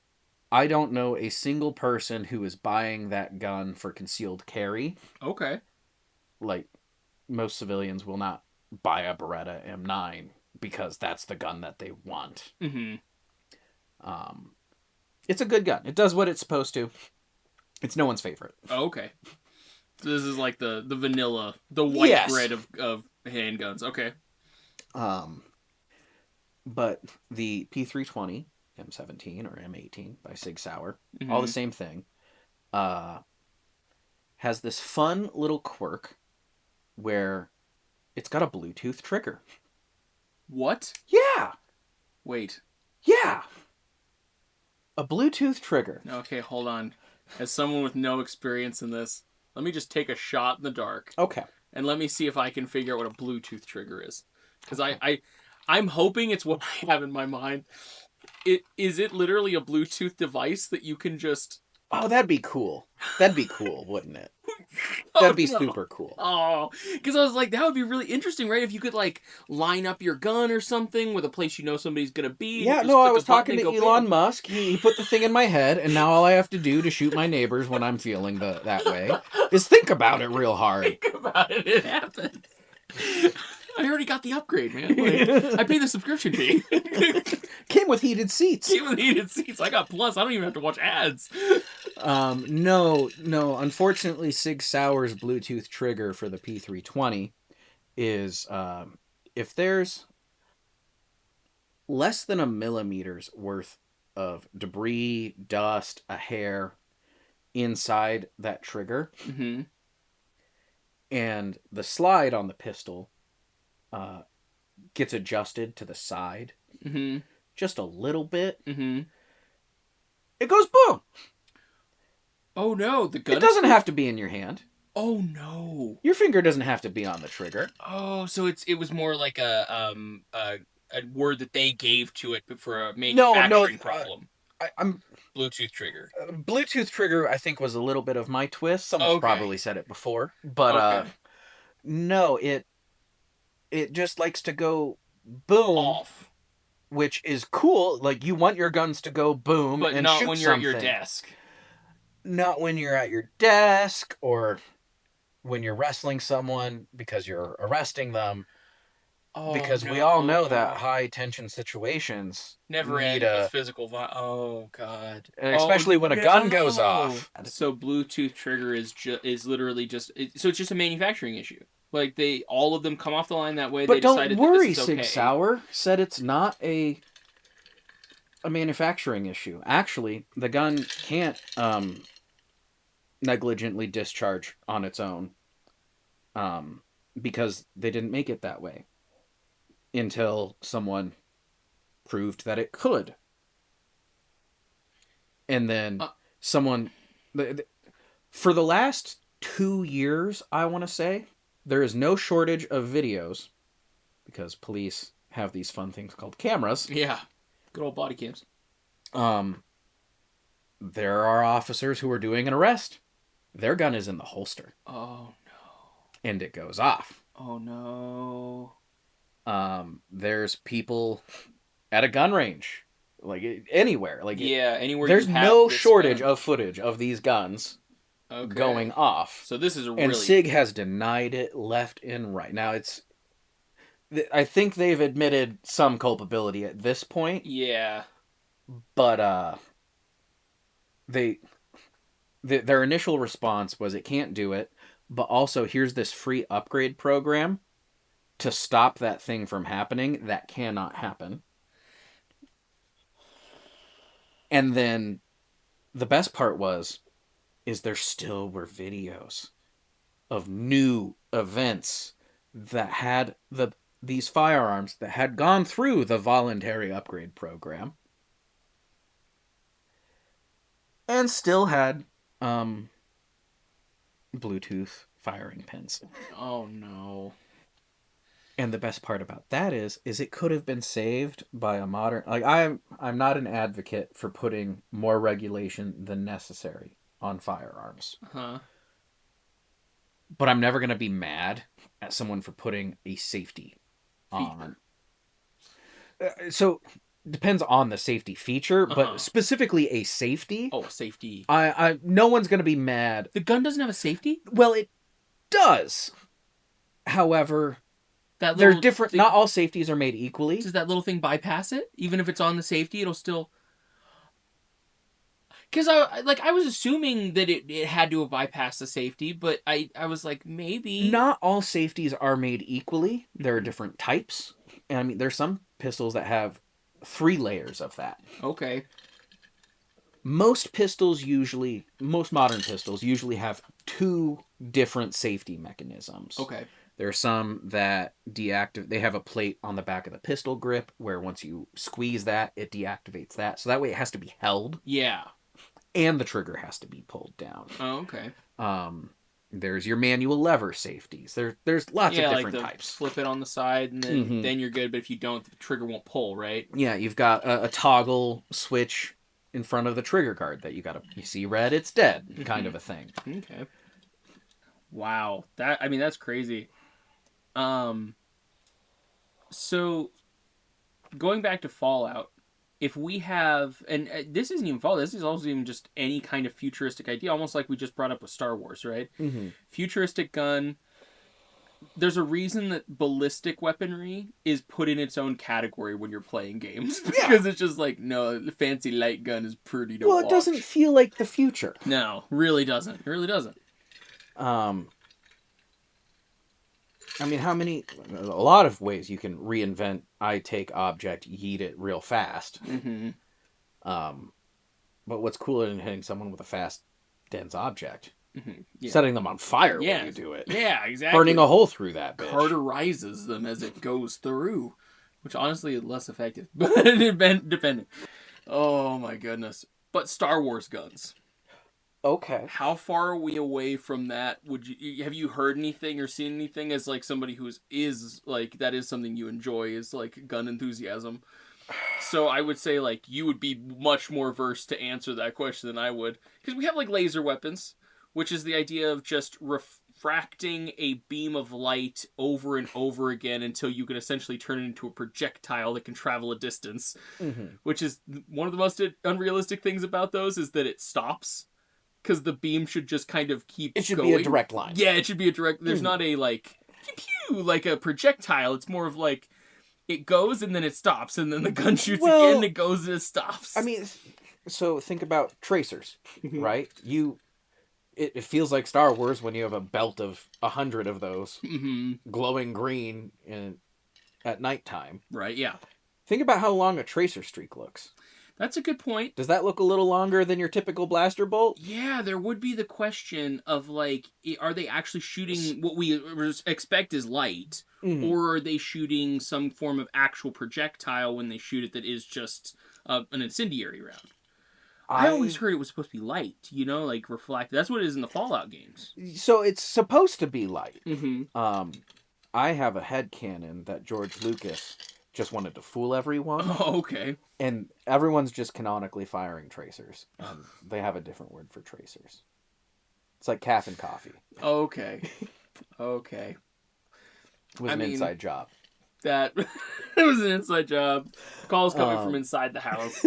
I don't know a single person who is buying that gun for concealed carry. Okay. Like, most civilians will not buy a Beretta M9 because that's the gun that they want. Mm-hmm. It's a good gun. It does what it's supposed to. It's no one's favorite. Oh, okay. So this is like the vanilla, the white bread of handguns. Okay. But the P320, M17 or M18 by Sig Sauer, mm-hmm. all the same thing, has this fun little quirk where it's got a Bluetooth trigger. What? Yeah. Wait. Yeah. A Bluetooth trigger. Okay, hold on. As someone with no experience in this, let me just take a shot in the dark. Okay. And let me see if I can figure out what a Bluetooth trigger is. Because I'm hoping it's what I have in my mind. Is it literally a Bluetooth device that you can just... Oh, that'd be cool. That'd be cool, wouldn't it? That'd be super cool. Oh, because I was like, that would be really interesting, right? If you could, like, line up your gun or something with a place you know somebody's going to be. Yeah, no, I was talking to Elon Musk. He put the thing in my head, and now all I have to do to shoot my neighbors when I'm feeling that way is think about it real hard. Think about it. It happens. I already got the upgrade, man. Like, I paid the subscription fee. Came with heated seats. I got Plus. I don't even have to watch ads. No. Unfortunately, Sig Sauer's Bluetooth trigger for the P320 is if there's less than a millimeter's worth of debris, dust, a hair inside that trigger, mm-hmm. and the slide on the pistol gets adjusted to the side mm-hmm. just a little bit, mm-hmm. it goes boom. Oh no, the gun. It doesn't have to be in your hand. Oh no, your finger doesn't have to be on the trigger. Oh, so it was more like a word that they gave to it for a manufacturing problem. I'm Bluetooth trigger. Bluetooth trigger, I think, was a little bit of my twist. Someone's probably said it before, but no, it just likes to go boom off, which is cool. Like, you want your guns to go boom, but and not shoot when you're something. at your desk. Not when you're at your desk or when you're wrestling someone because you're arresting them. Oh, because we all know that high tension situations never end with physical violence. Oh god! And especially when a gun goes off. So Bluetooth trigger is literally just so it's just a manufacturing issue. Like all of them come off the line that way. But they don't decided worry, that this is okay. Sig Sauer said it's not a manufacturing issue. Actually, the gun can't negligently discharge on its own because they didn't make it that way until someone proved that it could. And then someone... For the last 2 years, I want to say, there is no shortage of videos, because police have these fun things called cameras. Yeah. Good old body cams. There are officers who are doing an arrest. Their gun is in the holster. Oh, no. And it goes off. Oh, no. There's people at a gun range. Like, anywhere. Like, anywhere. There's no shortage of footage of these guns going off. So this is And SIG has denied it left and right. Now, I think they've admitted some culpability at this point. Yeah. But, their initial response was it can't do it, but also here's this free upgrade program to stop that thing from happening. That cannot happen. And then the best part is there still were videos of new events that had these firearms that had gone through the voluntary upgrade program and still had Bluetooth firing pins. Oh, no. And the best part about that is it could have been saved by a modern... Like, I'm not an advocate for putting more regulation than necessary on firearms. Huh. But I'm never going to be mad at someone for putting a safety on. So, depends on the safety feature, but specifically a safety. Oh, safety. No one's going to be mad. The gun doesn't have a safety? Well, it does. However... They're different. Not all safeties are made equally. Does that little thing bypass it? Even if it's on the safety, it'll still... Because I was assuming that it had to have bypassed the safety, but I was like, maybe... Not all safeties are made equally. There are different types. And I mean, there's some pistols that have 3 layers of that. Okay. Most modern pistols usually have 2 different safety mechanisms. Okay. There are some that deactivate. They have a plate on the back of the pistol grip where once you squeeze that, it deactivates that. So that way it has to be held. Yeah. And the trigger has to be pulled down. Oh, okay. There's your manual lever safeties. There's lots of different types. Flip it on the side and then you're good, but if you don't, the trigger won't pull, right? Yeah, you've got a toggle switch in front of the trigger guard that you see red, it's dead, kind of a thing. Okay. Wow. That's crazy. So going back to Fallout, if we have, and this isn't even Fallout, this is also even just any kind of futuristic idea, almost like we just brought up with Star Wars, right? Mm-hmm. Futuristic gun. There's a reason that ballistic weaponry is put in its own category when you're playing games. Because it's just like, no, the fancy light gun is pretty to watch. Well, it doesn't feel like the future. No, really doesn't. It really doesn't. I mean, a lot of ways you can reinvent I take object, yeet it real fast. Mm-hmm. But what's cooler than hitting someone with a fast, dense object? Mm-hmm. Yeah. Setting them on fire when you do it. Yeah, exactly. Burning a hole through that bitch. Cauterizes them as it goes through. Which honestly is less effective. But depending. Oh my goodness. But Star Wars guns. Okay. How far are we away from that? Have you heard anything or seen anything as like somebody who is like that is something you enjoy is like gun enthusiasm? So I would say like you would be much more versed to answer that question than I would, because we have like laser weapons, which is the idea of just refracting a beam of light over and over again until you can essentially turn it into a projectile that can travel a distance. Mm-hmm. Which is one of the most unrealistic things about those is that it stops. Because the beam should just kind of keep going. It should be a direct line. Yeah, it should be a direct... There's not a, like, pew, like a projectile. It's more of, like, it goes and then it stops. And then the gun shoots again and it goes and it stops. I mean, so think about tracers, right? It feels like Star Wars when you have a belt of 100 of those glowing green at nighttime. Right, yeah. Think about how long a tracer streak looks. That's a good point. Does that look a little longer than your typical blaster bolt? Yeah, there would be the question of, like, are they actually shooting what we expect is light? Mm-hmm. Or are they shooting some form of actual projectile when they shoot it that is just an incendiary round? I always heard it was supposed to be light, like reflective. That's what it is in the Fallout games. So it's supposed to be light. Mm-hmm. I have a headcanon that George Lucas just wanted to fool everyone. Oh, okay. And everyone's just canonically firing tracers. And they have a different word for tracers. It's like calf and coffee. Okay. Okay. It was an inside job. That it was an inside job. Calls coming from inside the house.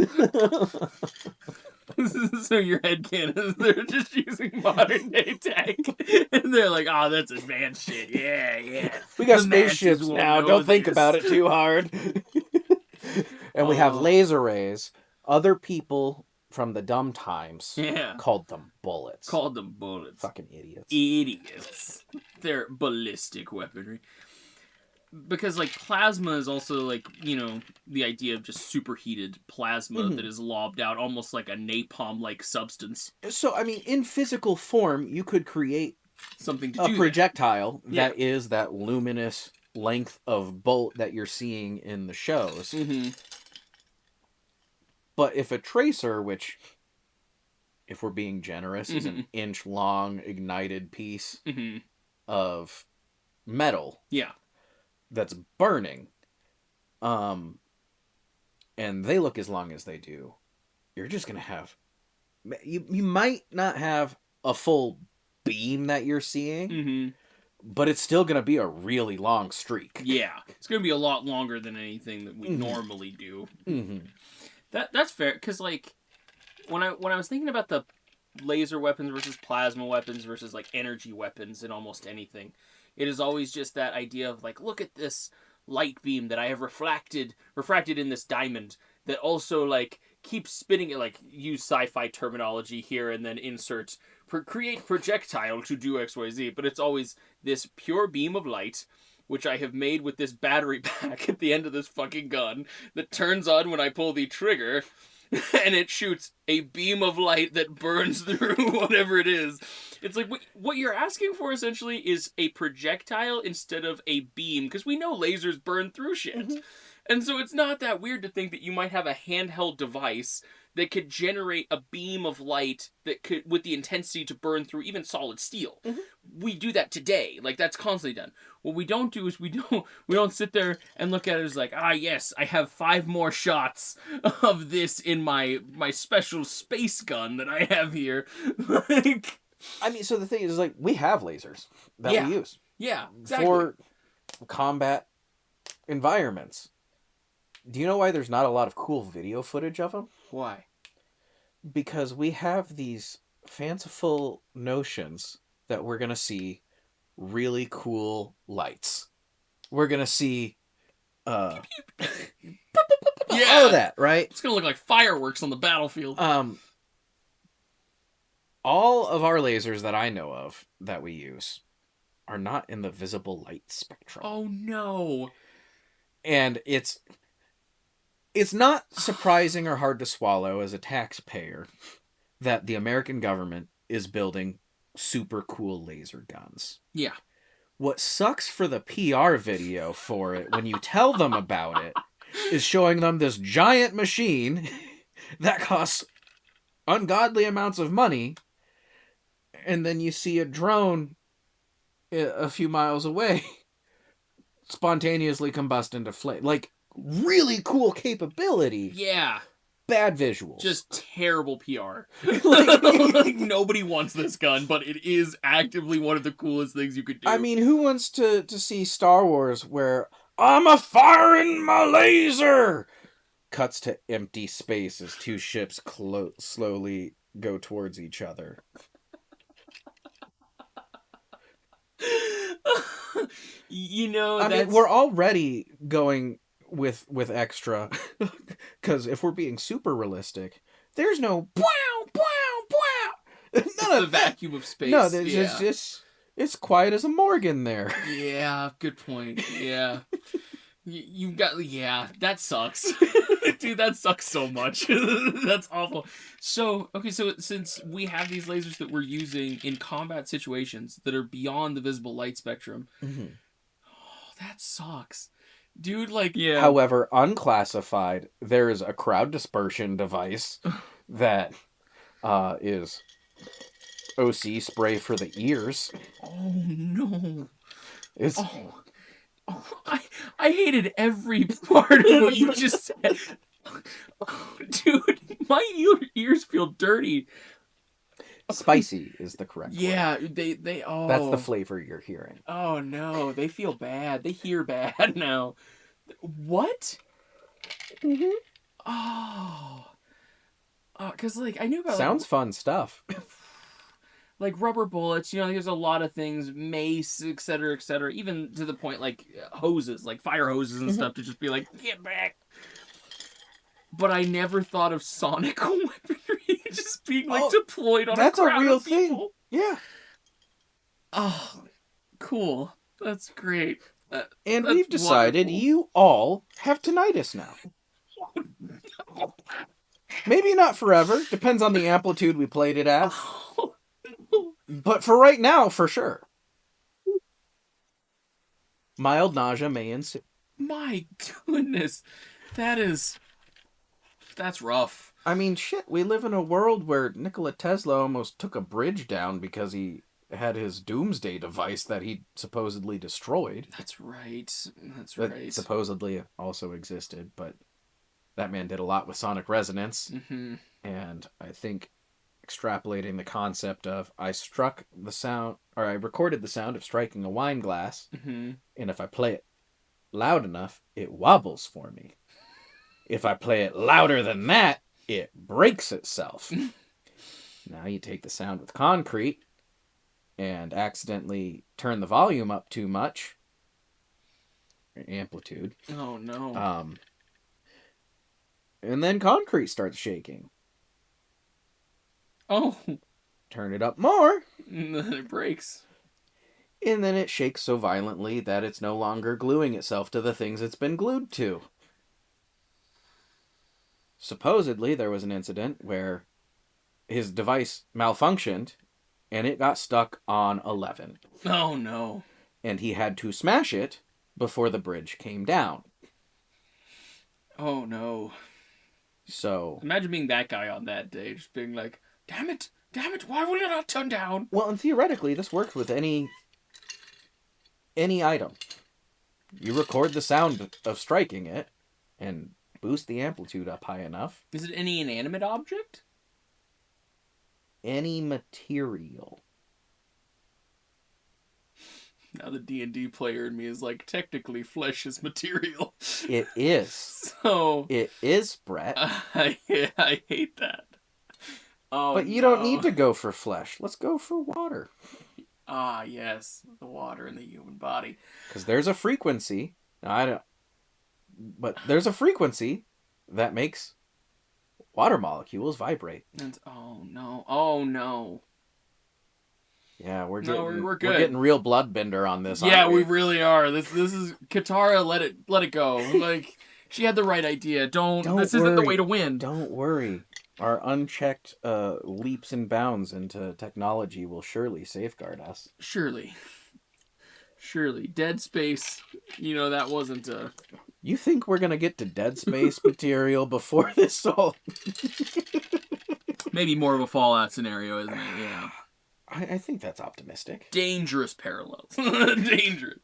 So your headcanon is they're just using modern day tech. And they're like, oh, that's advanced shit. Yeah. We got The masses spaceships won't now. know Don't think this. about it too hard. And we have laser rays. Other people from the dumb times called them bullets. Fucking Idiots. They're ballistic weaponry. Because, like, plasma is also, like, you know, the idea of just superheated plasma that is lobbed out almost like a napalm-like substance. So, I mean, in physical form, you could create something to do a projectile that is that luminous length of bolt that you're seeing in the shows. Mm-hmm. But if a tracer, which, if we're being generous, is an inch-long ignited piece of metal... Yeah. That's burning, and they look as long as they do, you're just gonna have... You might not have a full beam that you're seeing, but it's still gonna be a really long streak. Yeah. It's gonna be a lot longer than anything that we normally do. That's fair, because, like, when I was thinking about the laser weapons versus plasma weapons versus, like, energy weapons and almost anything... It is always just that idea of, like, look at this light beam that I have refracted in this diamond that also, like, keeps spinning it, like, use sci-fi terminology here and then insert, create projectile to do XYZ, but it's always this pure beam of light, which I have made with this battery pack at the end of this fucking gun that turns on when I pull the trigger, and it shoots a beam of light that burns through whatever it is. It's like, what you're asking for, essentially, is a projectile instead of a beam, because we know lasers burn through shit. And so it's not that weird to think that you might have a handheld device that could generate a beam of light that could, with the intensity to burn through even solid steel. We do that today. Like, that's constantly done. What we don't do is we don't sit there and look at it as like, yes, I have 5 more shots of this in my special space gun that I have here. Like, I mean, so the thing is, like, we have lasers that we use. Yeah, exactly. For combat environments. Do you know why there's not a lot of cool video footage of them? Why? Because we have these fanciful notions that we're going to see really cool lights. We're going to see all of that, right? It's going to look like fireworks on the battlefield. All of our lasers that I know of that we use are not in the visible light spectrum. Oh, no. And it's not surprising or hard to swallow as a taxpayer that the American government is building super cool laser guns. Yeah. What sucks for the PR video for it when you tell them about it is showing them this giant machine that costs ungodly amounts of money, and then you see a drone a few miles away spontaneously combust into flame. Like, really cool capability. Yeah. Bad visuals. Just terrible PR. like, nobody wants this gun, but it is actively one of the coolest things you could do. I mean, who wants to see Star Wars where I'm a firing my laser? Cuts to empty space as 2 ships slowly go towards each other. You know, I mean, we're already going with extra, because if we're being super realistic, there's no none of the vacuum of space. No, there's just it's quiet as a Morgan there. Yeah, good point. Yeah. You've got, that sucks. Dude, that sucks so much. That's awful. So since we have these lasers that we're using in combat situations that are beyond the visible light spectrum, that sucks. Dude, like, yeah. However, unclassified, there is a crowd dispersion device that is OC spray for the ears. Oh, no. It's I hated every part of what you just said. Dude, my ears feel dirty. Spicy is the correct word. Yeah, they oh. That's the flavor you're hearing. Oh no, they feel bad. They hear bad now. What? Mm-hmm. Oh. Cause like I knew about Sounds fun stuff. like rubber bullets, there's a lot of things, mace, etc., etc., even to the point like hoses, like fire hoses and stuff to just be like, get back. But I never thought of sonic weaponry just being like deployed on a crowd of people. Yeah. Oh, cool. That's great. And That's we've decided wonderful. you all have tinnitus now. Maybe not forever. Depends on the amplitude we played it at. But for right now, for sure. Mild nausea may ensue. My goodness. That's rough. I mean, shit, we live in a world where Nikola Tesla almost took a bridge down because he had his doomsday device that he supposedly destroyed. That's right. That supposedly also existed, but that man did a lot with sonic resonance. Mm-hmm. And I think extrapolating the concept of I recorded the sound of striking a wine glass, Mm-hmm. and if I play it loud enough, it wobbles for me. If I play it louder than that, it breaks itself. Now you take the sound with concrete and accidentally turn the volume up too much, amplitude. Oh no. And then concrete starts shaking. Oh. Turn it up more. And then it breaks. And then it shakes so violently that it's no longer gluing itself to the things it's been glued to. Supposedly, there was an incident where his device malfunctioned and it got stuck on 11. Oh no. And he had to smash it before the bridge came down. Oh no. So imagine being that guy on that day, just being like, damn it, why will it not turn down? Well, and theoretically, this works with any item. You record the sound of striking it and boost the amplitude up high enough. Is it any inanimate object? Any material. Now the D&D player in me is like, technically flesh is material. It is. So it is, Brett. I hate that. Oh, but you don't need to go for flesh. Let's go for water. Ah, yes, the water in the human body. Because there's a frequency. But there's a frequency that makes water molecules vibrate. And, oh no. Yeah, we're good. We're getting real bloodbender on this. Yeah, we really are. This is Katara. Let it go. Like she had the right idea. This isn't the way to win. Don't worry. Our unchecked leaps and bounds into technology will surely safeguard us. Surely. Dead Space. That wasn't a... You think we're going to get to Dead Space material before this all... Maybe more of a Fallout scenario, isn't it? Yeah. I think that's optimistic. Dangerous parallels. Dangerous.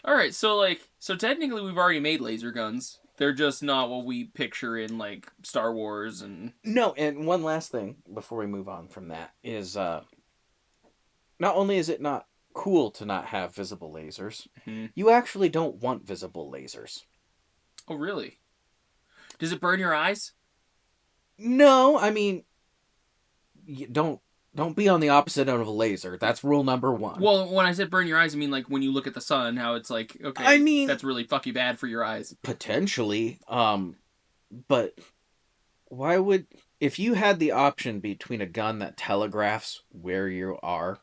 Alright, so technically we've already made laser guns. They're just not what we picture in, like, Star Wars and... No, and one last thing before we move on from that is, not only is it not cool to not have visible lasers, you actually don't want visible lasers. Oh, really? Does it burn your eyes? No, I mean, don't be on the opposite end of a laser. That's rule number 1. Well, when I said burn your eyes, I mean, like, when you look at the sun, how it's like, okay, I mean, that's really fucking bad for your eyes. Potentially, but why would... If you had the option between a gun that telegraphs where you are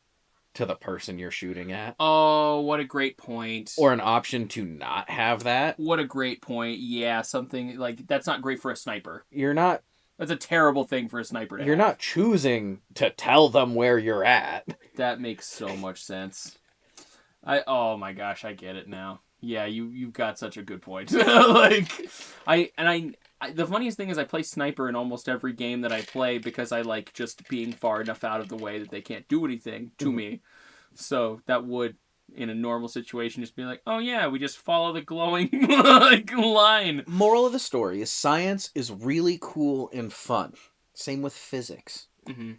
to the person you're shooting at... Oh, what a great point. Or an option to not have that... What a great point. Yeah, something, like, that's not great for a sniper. You're not... That's a terrible thing for a sniper to You're have. not choosing to tell them where you're at. That makes so much sense. Oh my gosh, I get it now. Yeah, you've got such a good point. The funniest thing is I play sniper in almost every game that I play because I like just being far enough out of the way that they can't do anything to me. So that would in a normal situation, just be like, oh yeah, we just follow the glowing like line. Moral of the story is science is really cool and fun. Same with physics. Mm-hmm.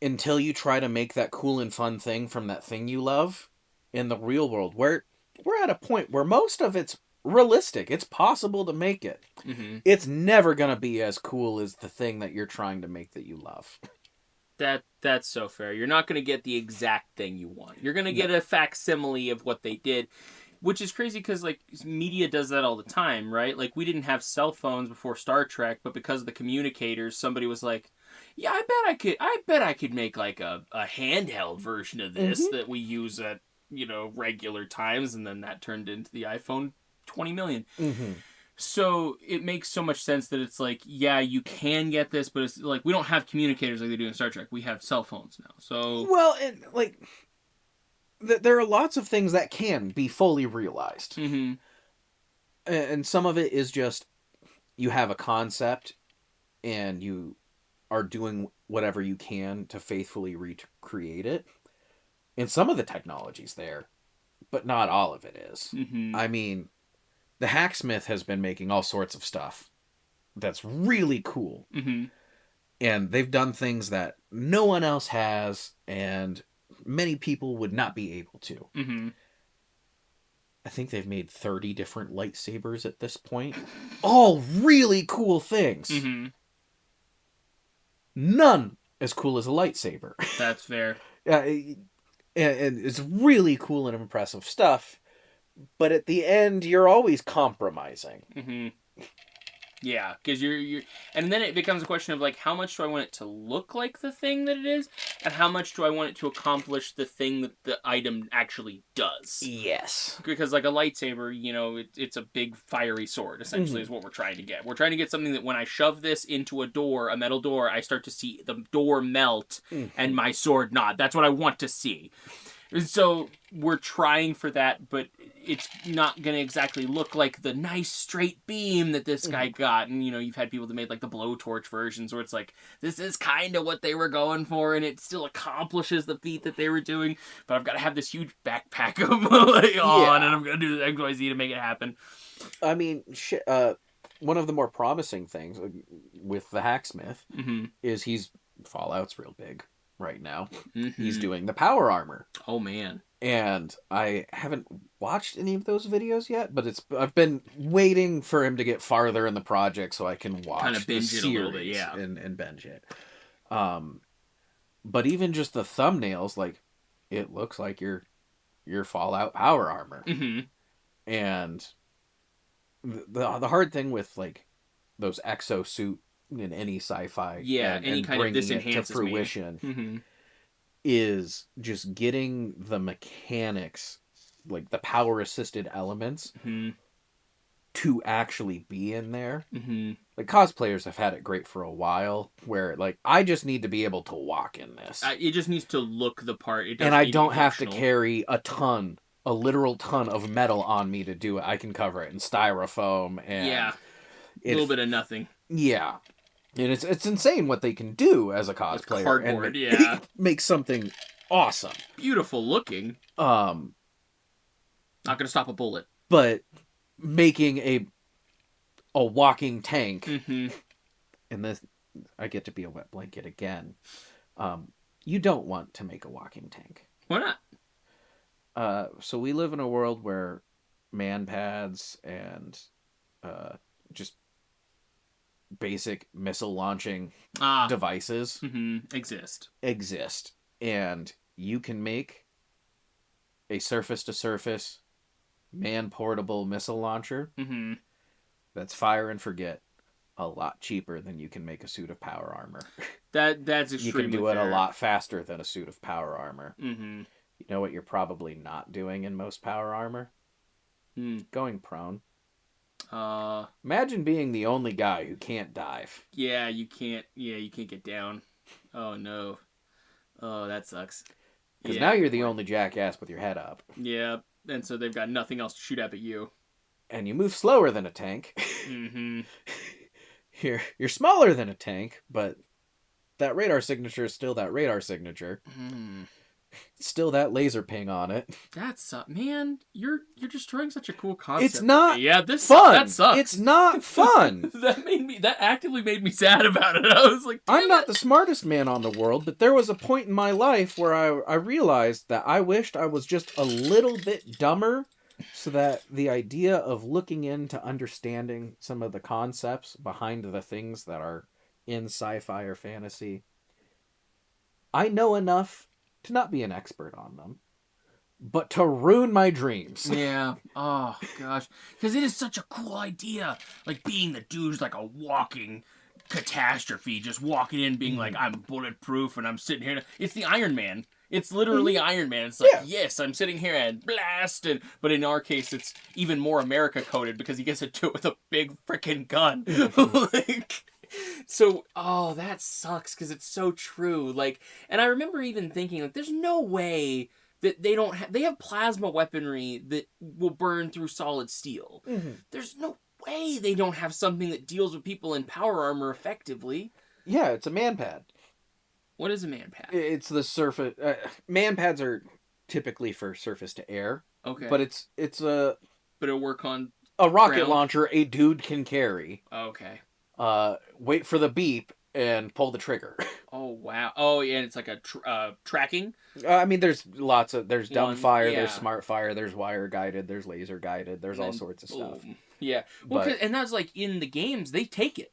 Until you try to make that cool and fun thing from that thing you love in the real world, where we're at a point where most of it's realistic. It's possible to make it. Mm-hmm. It's never going to be as cool as the thing that you're trying to make that you love. That's so fair. You're not going to get the exact thing you want. You're going to get a facsimile of what they did, which is crazy because like media does that all the time, right? Like we didn't have cell phones before Star Trek, but because of the communicators, somebody was like, "Yeah, I bet I could make like a handheld version of this that we use at regular times," and then that turned into the iPhone 20 million. Mm-hmm. So it makes so much sense that it's like, yeah, you can get this, but it's like we don't have communicators like they do in Star Trek. We have cell phones now. So Well, and like there are lots of things that can be fully realized. Mm-hmm. And some of it is just you have a concept and you are doing whatever you can to faithfully recreate it. And some of the technology's there, but not all of it is. Mm-hmm. I mean, the hacksmith has been making all sorts of stuff that's really cool. Mm-hmm. And they've done things that no one else has, and many people would not be able to. Mm-hmm. I think they've made 30 different lightsabers at this point. All really cool things. Mm-hmm. None as cool as a lightsaber. That's fair. And it's really cool and impressive stuff. But at the end, you're always compromising. Mm-hmm. Yeah, because you're, and then it becomes a question of like, how much do I want it to look like the thing that it is, and how much do I want it to accomplish the thing that the item actually does? Yes. Because like a lightsaber, it's a big fiery sword. Essentially, is what we're trying to get. We're trying to get something that when I shove this into a metal door, I start to see the door melt and my sword nod. That's what I want to see. So we're trying for that, but it's not going to exactly look like the nice straight beam that this guy got. And, you've had people that made like the blowtorch versions where it's like, this is kind of what they were going for and it still accomplishes the feat that they were doing. But I've got to have this huge backpack of on and I'm going to do the XYZ to make it happen. I mean, one of the more promising things with the hacksmith is Fallout's real big right now. He's doing the power armor. Oh man. And I haven't watched any of those videos yet, but I've been waiting for him to get farther in the project so I can watch kind of binge the it series a little bit, yeah. and binge it. But even just the thumbnails, like it looks like your Fallout power armor. And the hard thing with like those exosuit in any sci-fi, any kind of this enhances to fruition, is just getting the mechanics, like the power assisted elements, to actually be in there. Like cosplayers have had it great for a while, where like I just need to be able to walk in this. It just needs to look the part, and I don't have to carry a literal ton of metal on me to do it. I can cover it in styrofoam and a little bit of nothing. Yeah. And it's insane what they can do as a cosplayer. With cardboard, and make something awesome. Beautiful looking. Not gonna stop a bullet. But making a walking tank, and this, I get to be a wet blanket again. You don't want to make a walking tank. Why not? So we live in a world where man pads and just basic missile launching devices exist, and you can make a surface to surface man portable missile launcher that's fire and forget a lot cheaper than you can make a suit of power armor. That's extremely You can do it fair. a lot faster than a suit of power armor. You know what you're probably not doing in most power armor? Going prone. Imagine being the only guy who can't dive. Yeah, you can't get down. Oh no. Oh, that sucks. Because now you're the only jackass with your head up. Yeah, and so they've got nothing else to shoot at but you. And you move slower than a tank. You're smaller than a tank, but that radar signature is still that radar signature. Still that laser ping on it. That's man, you're destroying such a cool concept. It's not fun. That sucks. It's not fun. that actively made me sad about it. I was like, I'm not the smartest man on the world, but there was a point in my life where I realized that I wished I was just a little bit dumber, so that the idea of looking into understanding some of the concepts behind the things that are in sci-fi or fantasy, I know enough to not be an expert on them, but to ruin my dreams. Yeah. Oh gosh, because it is such a cool idea. Like being the dude's like a walking catastrophe, just walking in, being like, I'm bulletproof, and I'm sitting here. It's the Iron Man. It's literally Iron Man. It's like, yes, I'm sitting here and blast, but in our case, it's even more America coded because he gets to do it with a big freaking gun. Like. So, that sucks because it's so true. Like, and I remember even thinking, like, there's no way that they don't have. They have plasma weaponry that will burn through solid steel. Mm-hmm. There's no way they don't have something that deals with people in power armor effectively. Yeah, it's a man pad. What is a man pad? It's the surface. Man pads are typically for surface to air. Okay, but it's a. But it'll work on a rocket launcher a dude can carry. Okay. Wait for the beep and pull the trigger. Oh wow! Oh yeah, and it's like a tracking. I mean, there's dumb fire, there's smart fire, there's wire guided, there's laser guided, there's all sorts of stuff. Yeah, well, and that's like in the games they take it.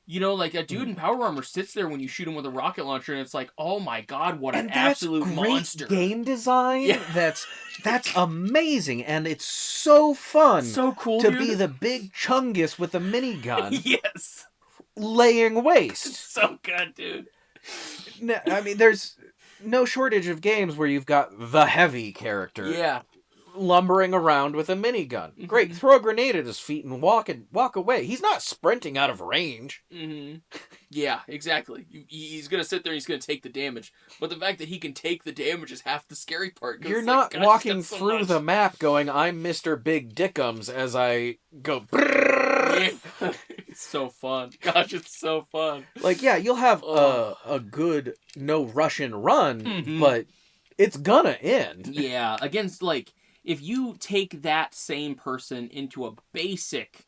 You know, like a dude in power armor sits there when you shoot him with a rocket launcher, and it's like, oh my god, what an absolute monster! Game design. Yeah. That's amazing, and it's so fun. So cool to be the big chungus with a minigun. Yes. Laying waste. It's so good, dude. I mean, there's no shortage of games where you've got the heavy character. Yeah. Lumbering around with a minigun. Mm-hmm. Great, throw a grenade at his feet and walk away. He's not sprinting out of range. Mm-hmm. Yeah, exactly. He's gonna sit there and he's gonna take the damage. But the fact that he can take the damage is half the scary part. You're not walking through the map going, I'm Mr. Big Dickums, as I go. Yeah. It's so fun. Gosh, it's so fun. Like, yeah, you'll have a good no Russian run, but it's gonna end. Yeah, against like. If you take that same person into a basic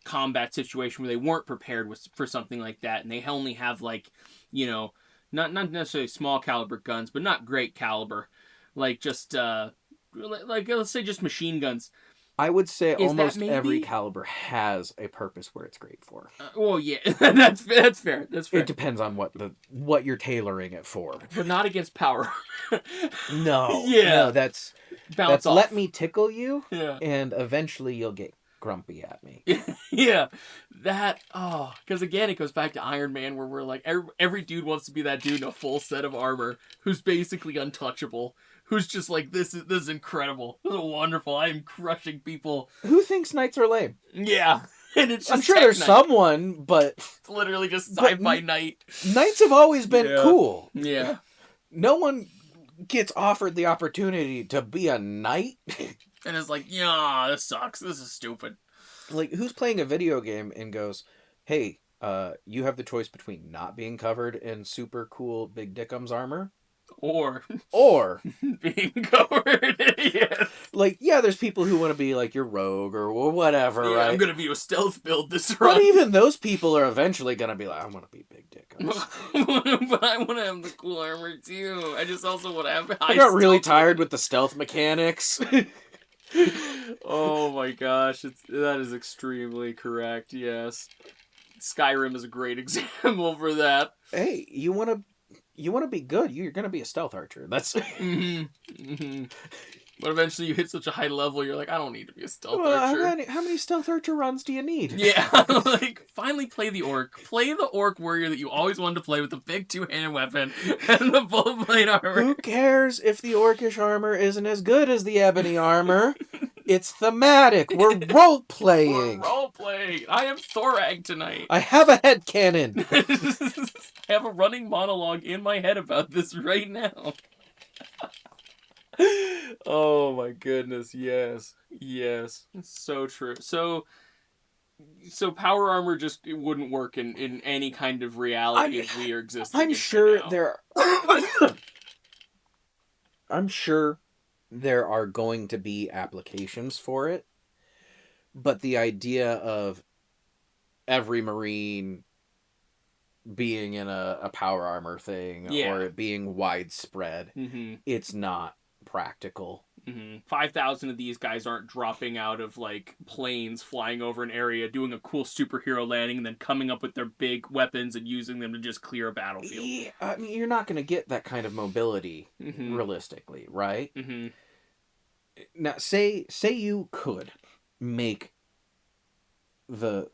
combat situation where they weren't prepared for something like that, and they only have like, you know, not necessarily small caliber guns, but not great caliber, like just like let's say just machine guns. I would say almost every caliber has a purpose where it's great for. Well, yeah, that's fair. That's fair. It depends on what you're tailoring it for, but not against power. No, yeah, no, that's off. Let me tickle you, yeah, and eventually you'll get grumpy at me. Yeah, because again, it goes back to Iron Man, where we're like every dude wants to be that dude in a full set of armor who's basically untouchable. Who's just like, this is incredible. This is wonderful. I am crushing people. Who thinks knights are lame? Yeah. And it's just I'm sure there's someone, but... It's literally just sci-fi knight. Knights have always been cool. Yeah. No one gets offered the opportunity to be a knight. And it's like, yeah, this sucks. This is stupid. Like, who's playing a video game and goes, hey, you have the choice between not being covered in super cool Big Dickums armor... Or being covered. Yes. Like, yeah, there's people who want to be like your rogue or whatever, yeah, right? I'm gonna be a stealth build this run. But even those people are eventually gonna be like, I want to be Big Dick. But I want to have the cool armor too. I just also want to have I got really tired with the stealth mechanics. Oh my gosh, that is extremely correct, yes. Skyrim is a great example for that. Hey, you want to be good, you're going to be a stealth archer. That's... But eventually you hit such a high level, you're like, I don't need to be a stealth archer. How many stealth archer runs do you need? Yeah, like, finally play the orc. Play the orc warrior that you always wanted to play with the big two-handed weapon and the full plate armor. Who cares if the orcish armor isn't as good as the ebony armor? It's thematic. We're role-playing. We're role-playing. I am Thorag tonight. I have a headcanon. I have a running monologue in my head about this right now. Oh my goodness, yes. Yes. It's so true. So power armor just it wouldn't work in any kind of reality if we are existing. I'm sure there I'm sure there are going to be applications for it, but the idea of every Marine being in a power armor thing or it being widespread, it's not practical. 5,000 of these guys aren't dropping out of like planes, flying over an area, doing a cool superhero landing, and then coming up with their big weapons and using them to just clear a battlefield. Yeah, I mean, you're not going to get that kind of mobility realistically, right? Now, say you could make the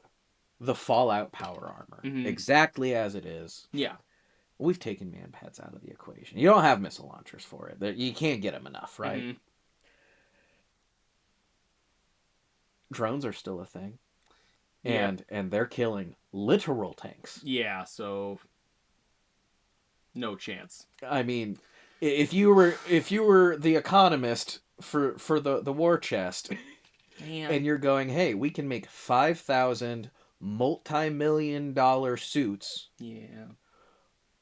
Fallout power armor exactly as it is. Yeah. We've taken manpads out of the equation. You don't have missile launchers for it. You can't get them enough, right? Drones are still a thing. And they're killing literal tanks. Yeah, so no chance. I mean, if you were the economist for the war chest, man, and you're going, hey, we can make 5,000 multi-million-dollar suits,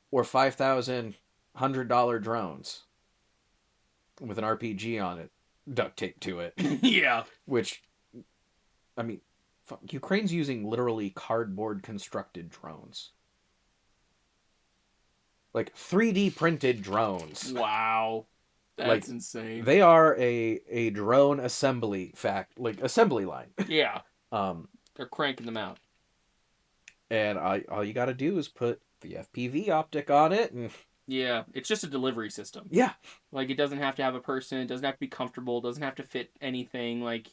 or 5,000 $100 drones with an RPG on it, duct tape to it, which, I mean, Ukraine's using literally cardboard constructed drones. Like 3D printed drones. Wow. That's insane. They are a drone assembly line. Yeah. They're cranking them out. And all you got to do is put the FPV optic on it and yeah, it's just a delivery system. Yeah. Like, it doesn't have to have a person, it doesn't have to be comfortable, it doesn't have to fit anything. Like,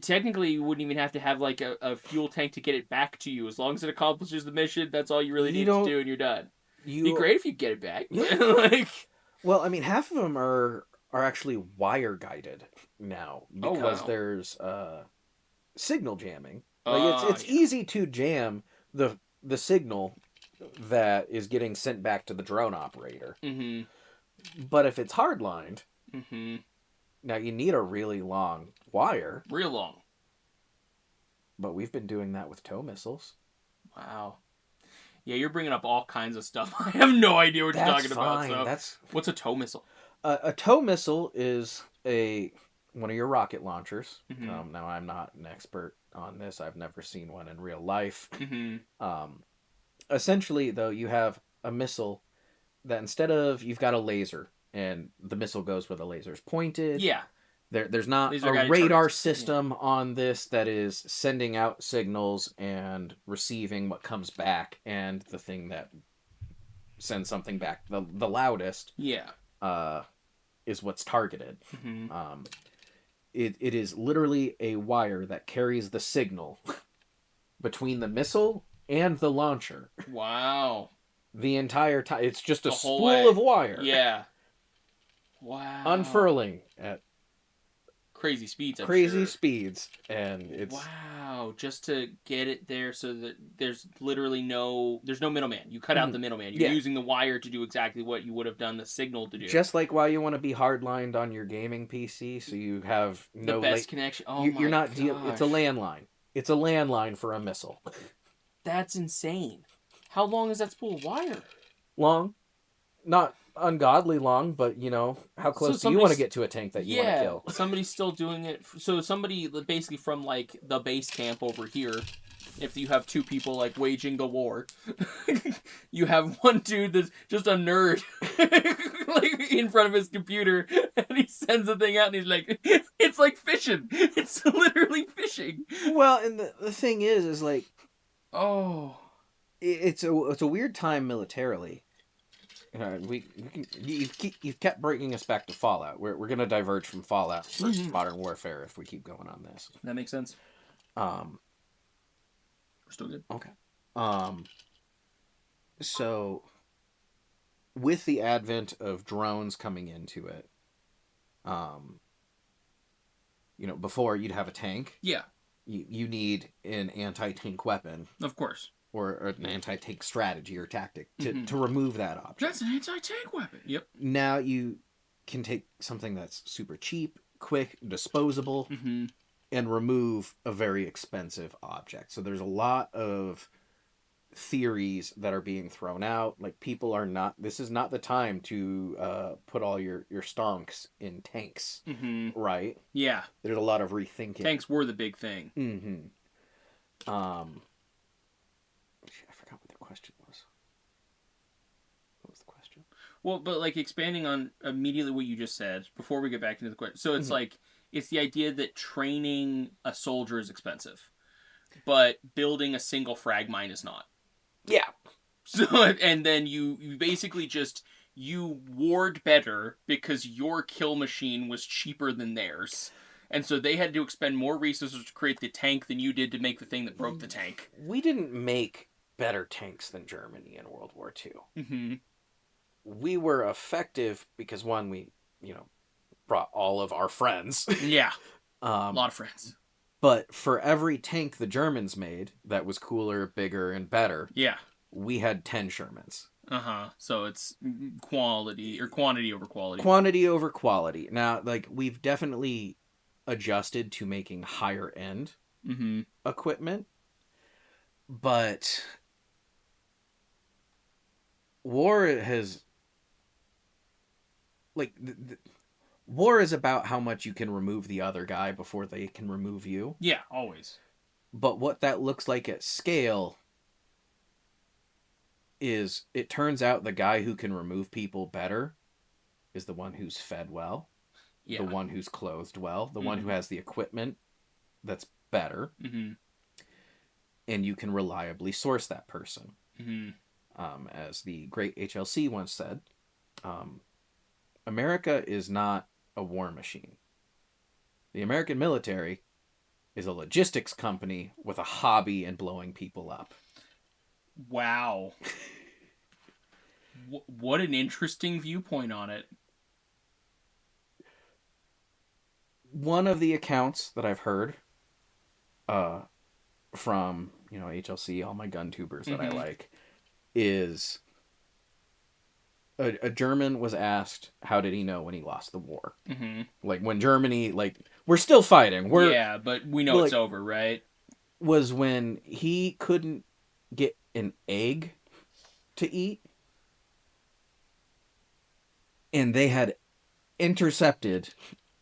technically, you wouldn't even have to have, like, a fuel tank to get it back to you. As long as it accomplishes the mission, that's all you really need to do, and you're done. It'd be great if you get it back. Yeah. Well, I mean, half of them are actually wire guided now because there's signal jamming. Like it's easy to jam the signal that is getting sent back to the drone operator. But if it's hardlined, now you need a really long wire. Real long. But we've been doing that with tow missiles. Wow. Yeah, you're bringing up all kinds of stuff. I have no idea what you're talking about. So. What's a tow missile? A tow missile is one of your rocket launchers. Now, I'm not an expert on this. I've never seen one in real life. Essentially, though, you have a missile that instead of you've got a laser and the missile goes where the laser's pointed. Yeah. There's not a radar system on this that is sending out signals and receiving what comes back, and the thing that sends something back the loudest is what's targeted. It is literally a wire that carries the signal between the missile and the launcher. Wow. The entire time. It's just a spool of wire. Yeah. Wow. Unfurling at crazy speeds. Speeds, and it's just to get it there so that there's literally no middleman. You cut out the middleman. You're using the wire to do exactly what you would have done the signal to do. Just like why you want to be hardlined on your gaming PC, so you have no the best connection. Oh you're not it's a landline. It's a landline for a missile. That's insane. How long is that spool of wire? Long, not ungodly long, but how close do you want to get to a tank that you want to kill? Somebody's still doing it. So somebody basically from like the base camp over here, if you have two people like waging the war, you have one dude that's just a nerd like in front of his computer, and he sends the thing out and he's like, it's like fishing. It's literally fishing. Well, and the thing is like, it's a weird time militarily. You've kept bringing us back to Fallout. We're going to diverge from Fallout versus Modern Warfare if we keep going on this. That makes sense. We're still good. Okay. So, with the advent of drones coming into it, before you'd have a tank. Yeah. You need an anti-tank weapon. Of course. Or an anti-tank strategy or tactic to remove that object. That's an anti-tank weapon. Yep. Now you can take something that's super cheap, quick, disposable, and remove a very expensive object. So there's a lot of theories that are being thrown out. Like, people are not, this is not the time to put all your stonks in tanks, right? Yeah. There's a lot of rethinking. Tanks were the big thing. I forgot what the question was. What was the question? Well, but like expanding on immediately what you just said before we get back into the question. So it's like, it's the idea that training a soldier is expensive, but building a single frag mine is not. Yeah. So, and then you basically just, you warred better because your kill machine was cheaper than theirs. And so they had to expend more resources to create the tank than you did to make the thing that broke the tank. We didn't make better tanks than Germany in World War II. We were effective because, one, we, brought all of our friends. Yeah. A lot of friends. But for every tank the Germans made that was cooler, bigger, and better, yeah, we had 10 Shermans. So it's quantity over quality. Quantity over quality. Now, like, we've definitely adjusted to making higher end equipment, but war has, like, war is about how much you can remove the other guy before they can remove you. Yeah, always. But what that looks like at scale is, it turns out the guy who can remove people better is the one who's fed well, the one who's clothed well, the one who has the equipment that's better, and you can reliably source that person. As the great HLC once said, America is not a war machine. The American military is a logistics company with a hobby in blowing people up. Wow. What an interesting viewpoint on it. One of the accounts that I've heard from, HLC, all my gun tubers that I like, is a German was asked, how did he know when he lost the war? Like, when Germany, like, we're still fighting. Yeah, but we know it's over, right? Was when he couldn't get an egg to eat, and they had intercepted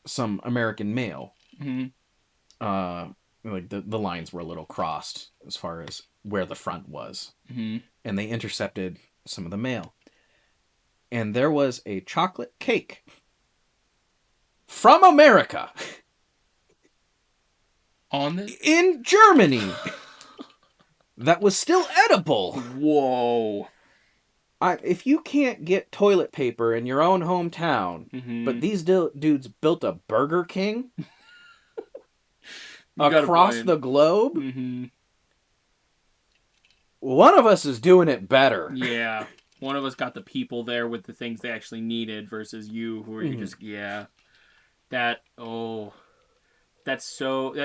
some American mail. Like, the lines were a little crossed as far as where the front was. And they intercepted some of the mail. And there was a chocolate cake from America in Germany that was still edible. Whoa. If you can't get toilet paper in your own hometown, but these dudes built a Burger King across the globe, one of us is doing it better. Yeah. One of us got the people there with the things they actually needed versus you who are just, that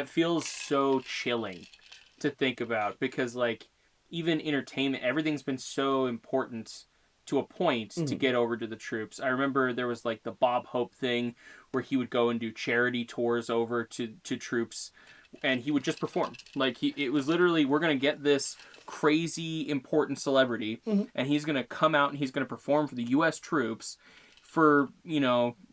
feels so chilling to think about, because, like, even entertainment, everything's been so important to a point to get over to the troops. I remember there was, like, the Bob Hope thing where he would go and do charity tours over to troops, and he would just perform. Like, it was literally, we're going to get this crazy important celebrity, and he's going to come out and he's going to perform for the U.S. troops for,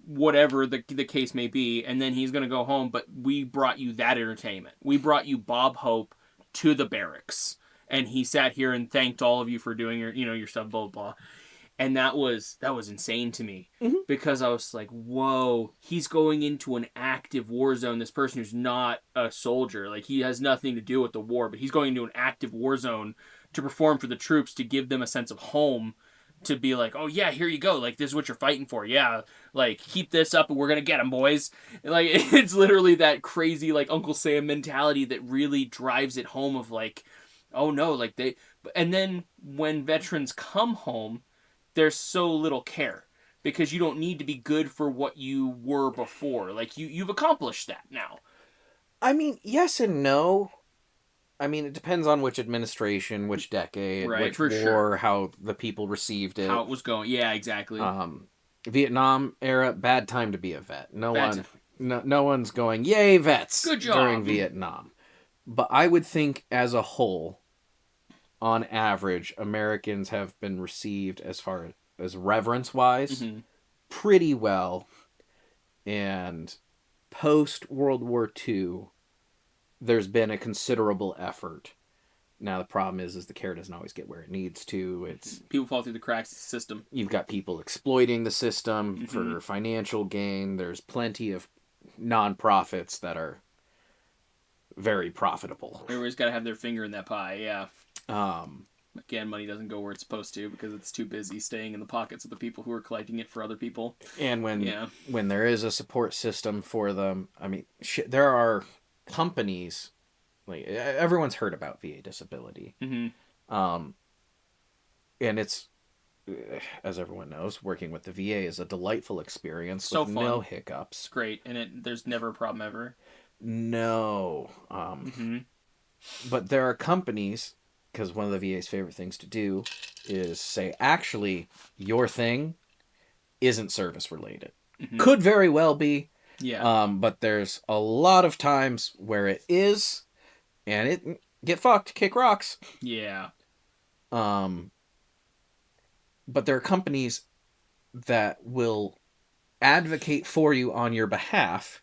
whatever the case may be, and then he's going to go home, but we brought you that entertainment. We brought you Bob Hope to the barracks, and he sat here and thanked all of you for doing your stuff, blah, blah, blah. And that was insane to me, because I was like, whoa, he's going into an active war zone. This person who's not a soldier, like, he has nothing to do with the war, but he's going into an active war zone to perform for the troops, to give them a sense of home, to be like, oh yeah, here you go, like, this is what you're fighting for. Yeah, like, keep this up and we're gonna get them, boys. Like, it's literally that crazy, like, Uncle Sam mentality that really drives it home of, like, oh no, like, and then when veterans come home, there's so little care, because you don't need to be good for what you were before. Like, you've accomplished that now. I mean, yes and no. I mean, it depends on which administration, which decade, which war, how the people received it, how it was going. Yeah, exactly. Vietnam era, bad time to be a vet. No one's going, yay, vets. Good job. During Vietnam. But I would think, as a whole, on average, Americans have been received as far as reverence wise pretty well. And post World War II, there's been a considerable effort. Now the problem is the care doesn't always get where it needs to. It's people fall through the cracks of the system. You've got people exploiting the system for financial gain. There's plenty of nonprofits that are very profitable. Everybody's got to have their finger in that pie. Yeah. Again, money doesn't go where it's supposed to because it's too busy staying in the pockets of the people who are collecting it for other people. And when there is a support system for them, I mean, there are companies, like everyone's heard about VA disability. And it's, as everyone knows, working with the VA is a delightful experience with no hiccups. It's great, and there's never a problem ever. No. But there are companies, because one of the VA's favorite things to do is say, actually, your thing isn't service related. Could very well be. Yeah. But there's a lot of times where it is, and it get fucked, kick rocks. Yeah. But there are companies that will advocate for you on your behalf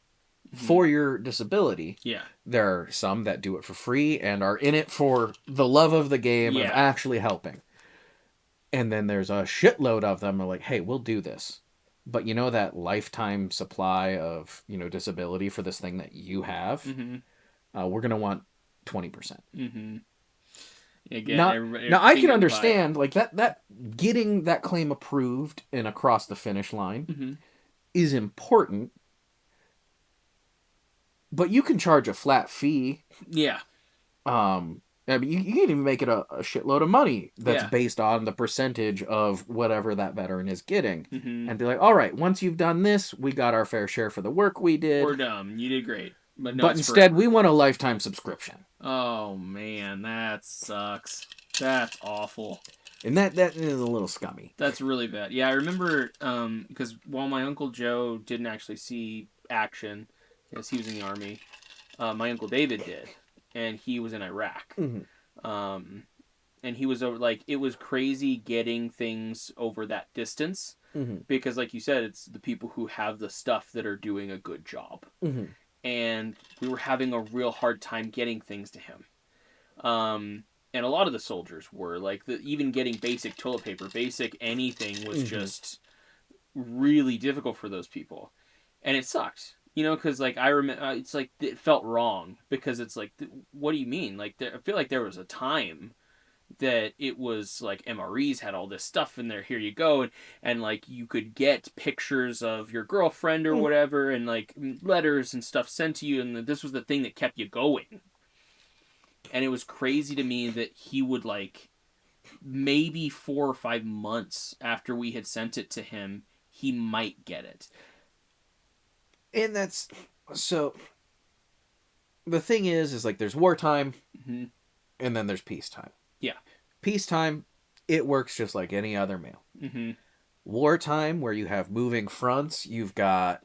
for your disability. Yeah. There are some that do it for free and are in it for the love of the game of actually helping. And then there's a shitload of them are like, hey, we'll do this. But you know that lifetime supply of, disability for this thing that you have? We're going to want 20%. Again, now I can understand like that getting that claim approved and across the finish line is important, but you can charge a flat fee. Yeah. I mean, you can even make it a shitload of money that's based on the percentage of whatever that veteran is getting, and be like, all right, once you've done this, we got our fair share for the work we did. We're done. You did great. But instead, we want a lifetime subscription. Oh, man, that sucks. That's awful. And that is a little scummy. That's really bad. Yeah, I remember, because while my Uncle Joe didn't actually see action, because he was in the Army, my Uncle David did, and he was in Iraq. And he was over, like, it was crazy getting things over that distance, because, like you said, it's the people who have the stuff that are doing a good job. And we were having a real hard time getting things to him. And a lot of the soldiers were, like, even getting basic toilet paper, basic anything was just really difficult for those people. And it sucked, because, like, I remember, it's like, it felt wrong, because it's like, what do you mean? Like, I feel like there was a time that it was like MREs had all this stuff in there. Here you go, and like you could get pictures of your girlfriend or whatever, and like letters and stuff sent to you, and this was the thing that kept you going. And it was crazy to me that he would, like, maybe 4 or 5 months after we had sent it to him, he might get it. And that's so. The thing is like there's wartime, and then there's peacetime. Yeah. Peacetime, it works just like any other mail. Wartime, where you have moving fronts, you've got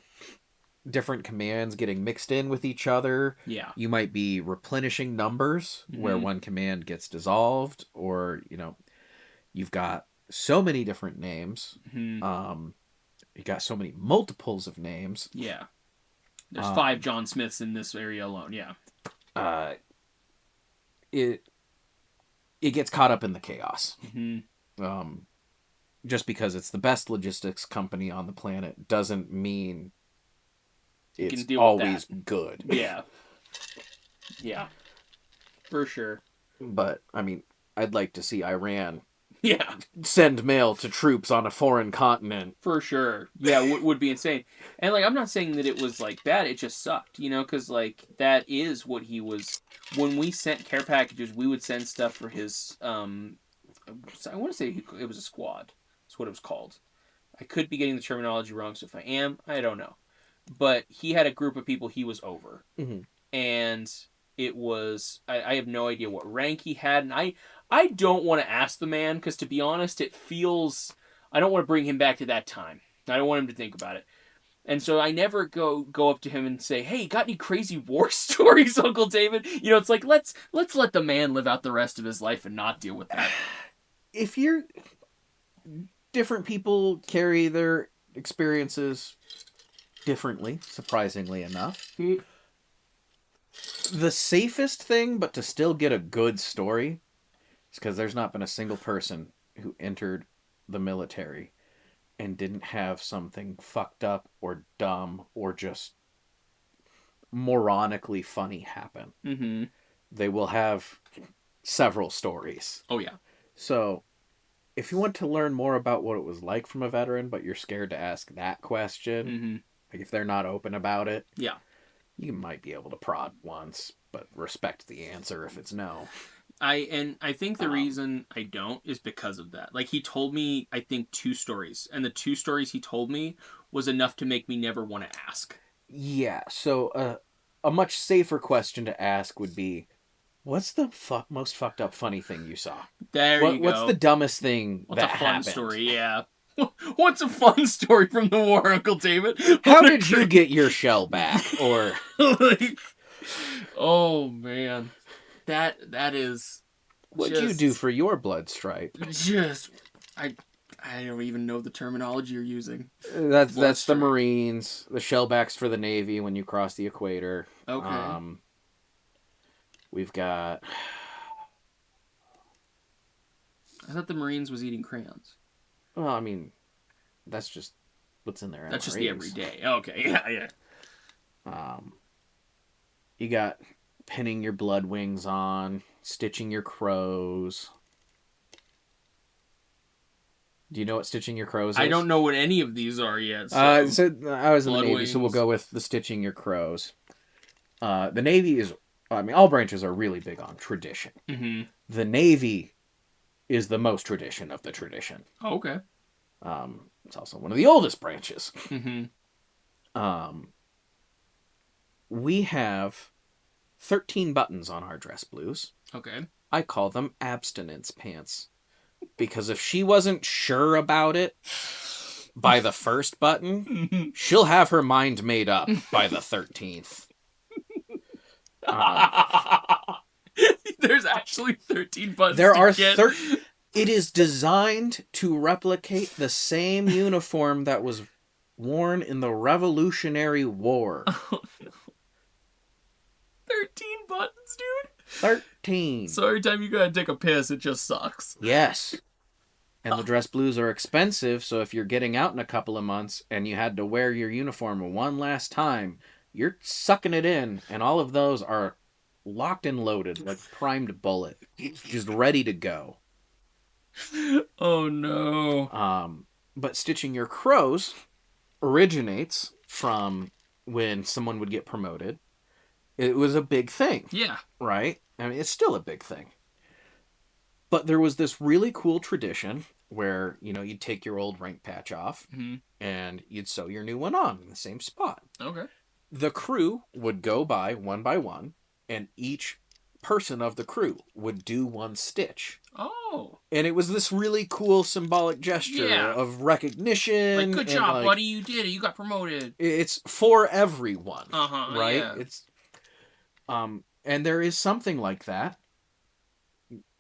different commands getting mixed in with each other. Yeah. You might be replenishing numbers where one command gets dissolved, or, you've got so many different names. You got so many multiples of names. Yeah. There's 5 John Smiths in this area alone. Yeah. It gets caught up in the chaos. Just because it's the best logistics company on the planet doesn't mean it's always good. Yeah. Yeah. For sure. But, I mean, I'd like to see Iran send mail to troops on a foreign continent. For sure. Yeah, would be insane. And, like, I'm not saying that it was, like, bad. It just sucked, because, like, that is what he was. When we sent care packages, we would send stuff for his, I want to say it was a squad. That's what it was called. I could be getting the terminology wrong, so if I am, I don't know. But he had a group of people he was over. And it was, I have no idea what rank he had, and I don't want to ask the man, because to be honest, it feels, I don't want to bring him back to that time. I don't want him to think about it. And so I never go up to him and say, "Hey, got any crazy war stories, Uncle David?" You know, it's like let's let the man live out the rest of his life and not deal with that. If you're different people carry their experiences differently, surprisingly enough. The safest thing, but to still get a good story, is because there's not been a single person who entered the military and didn't have something fucked up or dumb or just moronically funny happen. Mm-hmm. They will have several stories. Oh, yeah. So, if you want to learn more about what it was like from a veteran, but you're scared to ask that question, Mm-hmm. like if they're not open about it, yeah, you might be able to prod once, but respect the answer if it's no. I think the reason I don't is because of that. Like, he told me, I think, 2 stories, and the 2 stories he told me was enough to make me never want to ask. Yeah, so a much safer question to ask would be, what's the most fucked up funny thing you saw? There you go. What's the dumbest thing What's that a fun happened? story? Yeah. What's a fun story from the war, Uncle David? How did you get your shell back? Or like, oh man, that is what'd you do for your blood stripe? just I don't even know the terminology you're using. That's the Marines. The shellbacks for the Navy when you cross the equator. Okay. We've got. I thought the Marines was eating crayons. Well, I mean, that's just what's in there. That's just the everyday. Okay, yeah. You got pinning your blood wings on, stitching your crows. Do you know what stitching your crows is? I don't know what any of these are yet. So I was in the Navy, wings. So we'll go with the stitching your crows. The Navy is, I mean, all branches are really big on tradition. Mm-hmm. The Navy is the most tradition of the tradition. Oh, okay. It's also one of the oldest branches. Mm-hmm. We have 13 buttons on our dress blues. Okay. I call them abstinence pants. Because if she wasn't sure about it by the first button, she'll have her mind made up by the 13th. There's actually 13 buttons. There are 13. It is designed to replicate the same uniform that was worn in the Revolutionary War. 13 buttons, dude? 13. So every time you gotta take a piss, it just sucks. Yes. And the dress blues are expensive, so if you're getting out in a couple of months and you had to wear your uniform one last time, you're sucking it in, and all of those are locked and loaded like primed bullet, just ready to go. Oh no. But stitching your crows originates from when someone would get promoted. It was a big thing. Yeah. Right? I mean, it's still a big thing. But there was this really cool tradition where, you'd take your old rank patch off and you'd sew your new one on in the same spot. Okay. The crew would go by one, and each person of the crew would do one stitch. Oh. And it was this really cool symbolic gesture of recognition. Like, good job, buddy, you did it. You got promoted. It's for everyone. Uh-huh, right? Yeah. It's and there is something like that.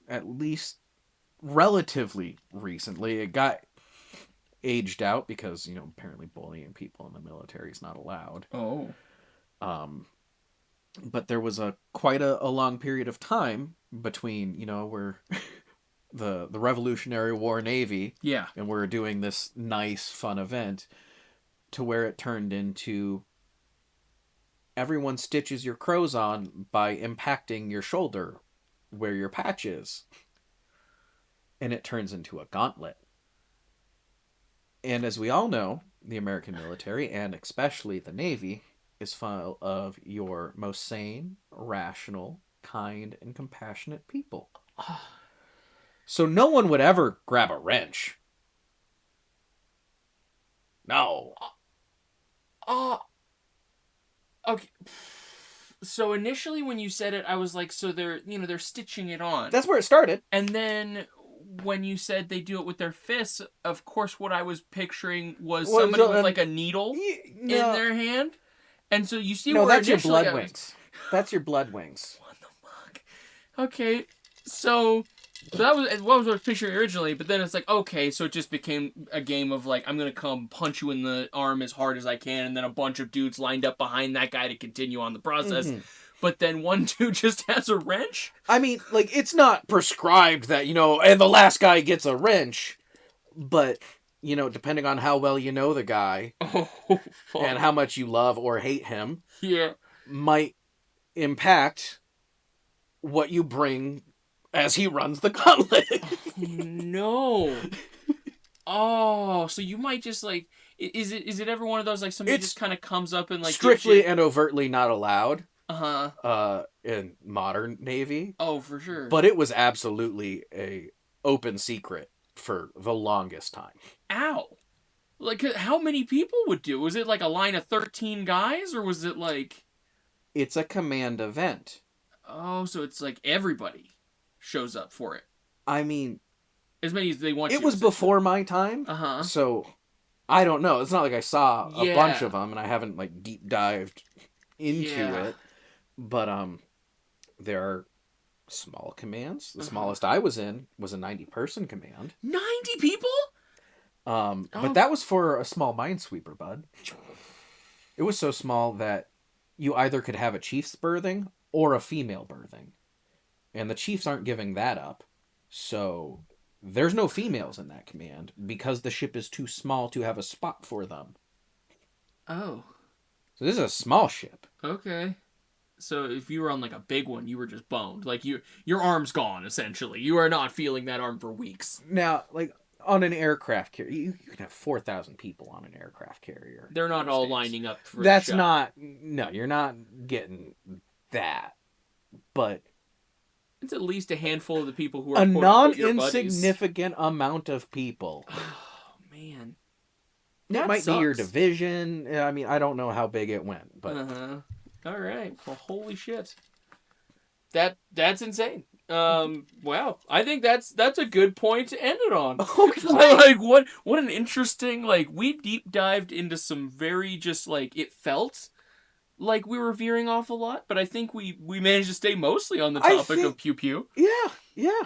At least relatively recently. It got aged out because, apparently bullying people in the military is not allowed. Oh. But there was quite a long period of time between, we're the Revolutionary War Navy. Yeah. And we're doing this nice, fun event to where it turned into everyone stitches your crows on by impacting your shoulder where your patch is. And it turns into a gauntlet. And as we all know, the American military, and especially the Navy, is full of your most sane, rational, kind, and compassionate people. So no one would ever grab a wrench. No. Okay. So initially when you said it, I was like, so they're stitching it on. That's where it started. And then when you said they do it with their fists, of course what I was picturing was somebody with like a needle in their hand. And so you see where that's your initially blood wings. That's your blood wings. What the fuck? Okay, so that was what I was picturing originally, but then it's like, okay, so it just became a game of like, I'm gonna come punch you in the arm as hard as I can, and then a bunch of dudes lined up behind that guy to continue on the process. Mm-hmm. But then one dude just has a wrench? I mean, like, it's not prescribed that, and the last guy gets a wrench, but, depending on how well you know the guy, and how much you love or hate him, might impact what you bring as he runs the gauntlet. No. Oh, so you might just like... Is it ever one of those, like, somebody just kind of comes up and, like... Strictly and overtly not allowed. Uh-huh. In modern Navy. Oh, for sure. But it was absolutely a open secret for the longest time. Ow. Like, how many people would do? Was it like a line of 13 guys, or was it like... It's a command event. Oh, so it's like everybody shows up for it. I mean... As many as they want to. It was before my time. Uh-huh. So, I don't know. It's not like I saw a bunch of them, and I haven't, like, deep dived into it. But, there are small commands. The smallest I was in was a 90-person command. 90 people? But that was for a small minesweeper, bud. It was so small that you either could have a chief's berthing or a female berthing. And the chiefs aren't giving that up. So there's no females in that command because the ship is too small to have a spot for them. Oh. So this is a small ship. Okay. So if you were on like a big one, you were just boned. Like your arm's gone, essentially. You are not feeling that arm for weeks. Now, like on an aircraft carrier, you can have 4,000 people on an aircraft carrier. They're not all lining up for That's not... No, you're not getting that. But... It's at least a handful of the people who are a non-insignificant amount of people. Oh, man. That might be your division. I mean, I don't know how big it went, but... Uh-huh. All right. Well, holy shit. That's insane. Wow. I think that's a good point to end it on. Okay. Like what an interesting, like, we deep dived into some very just like, it felt like we were veering off a lot, but I think we managed to stay mostly on the topic of pew pew. Yeah.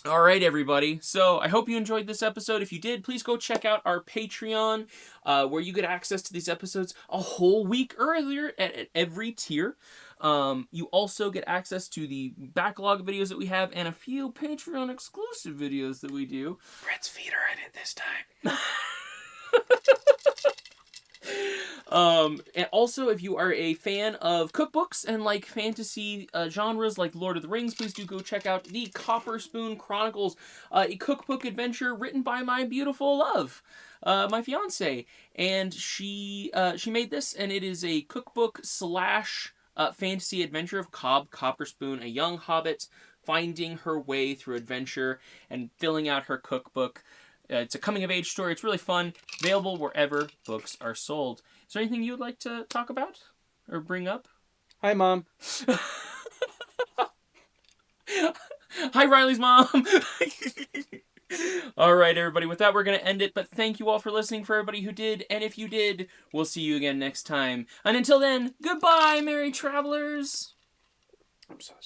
All right, everybody. So I hope you enjoyed this episode. If you did, please go check out our Patreon, where you get access to these episodes a whole week earlier at every tier. You also get access to the backlog videos that we have and a few Patreon exclusive videos that we do. Brett's feet are in it this time. And also, if you are a fan of cookbooks and like fantasy genres like Lord of the Rings, please do go check out the Copper Spoon Chronicles, a cookbook adventure written by my beautiful love, my fiance, and she made this, and it is a cookbook / fantasy adventure of Cobb Copperspoon, a young hobbit finding her way through adventure and filling out her cookbook. It's a coming-of-age story. It's really fun. Available wherever books are sold. Is there anything you'd like to talk about or bring up? Hi, Mom. Hi, Riley's mom. All right, everybody. With that, we're going to end it. But thank you all for listening, for everybody who did. And if you did, we'll see you again next time. And until then, goodbye, merry travelers. I'm so sorry.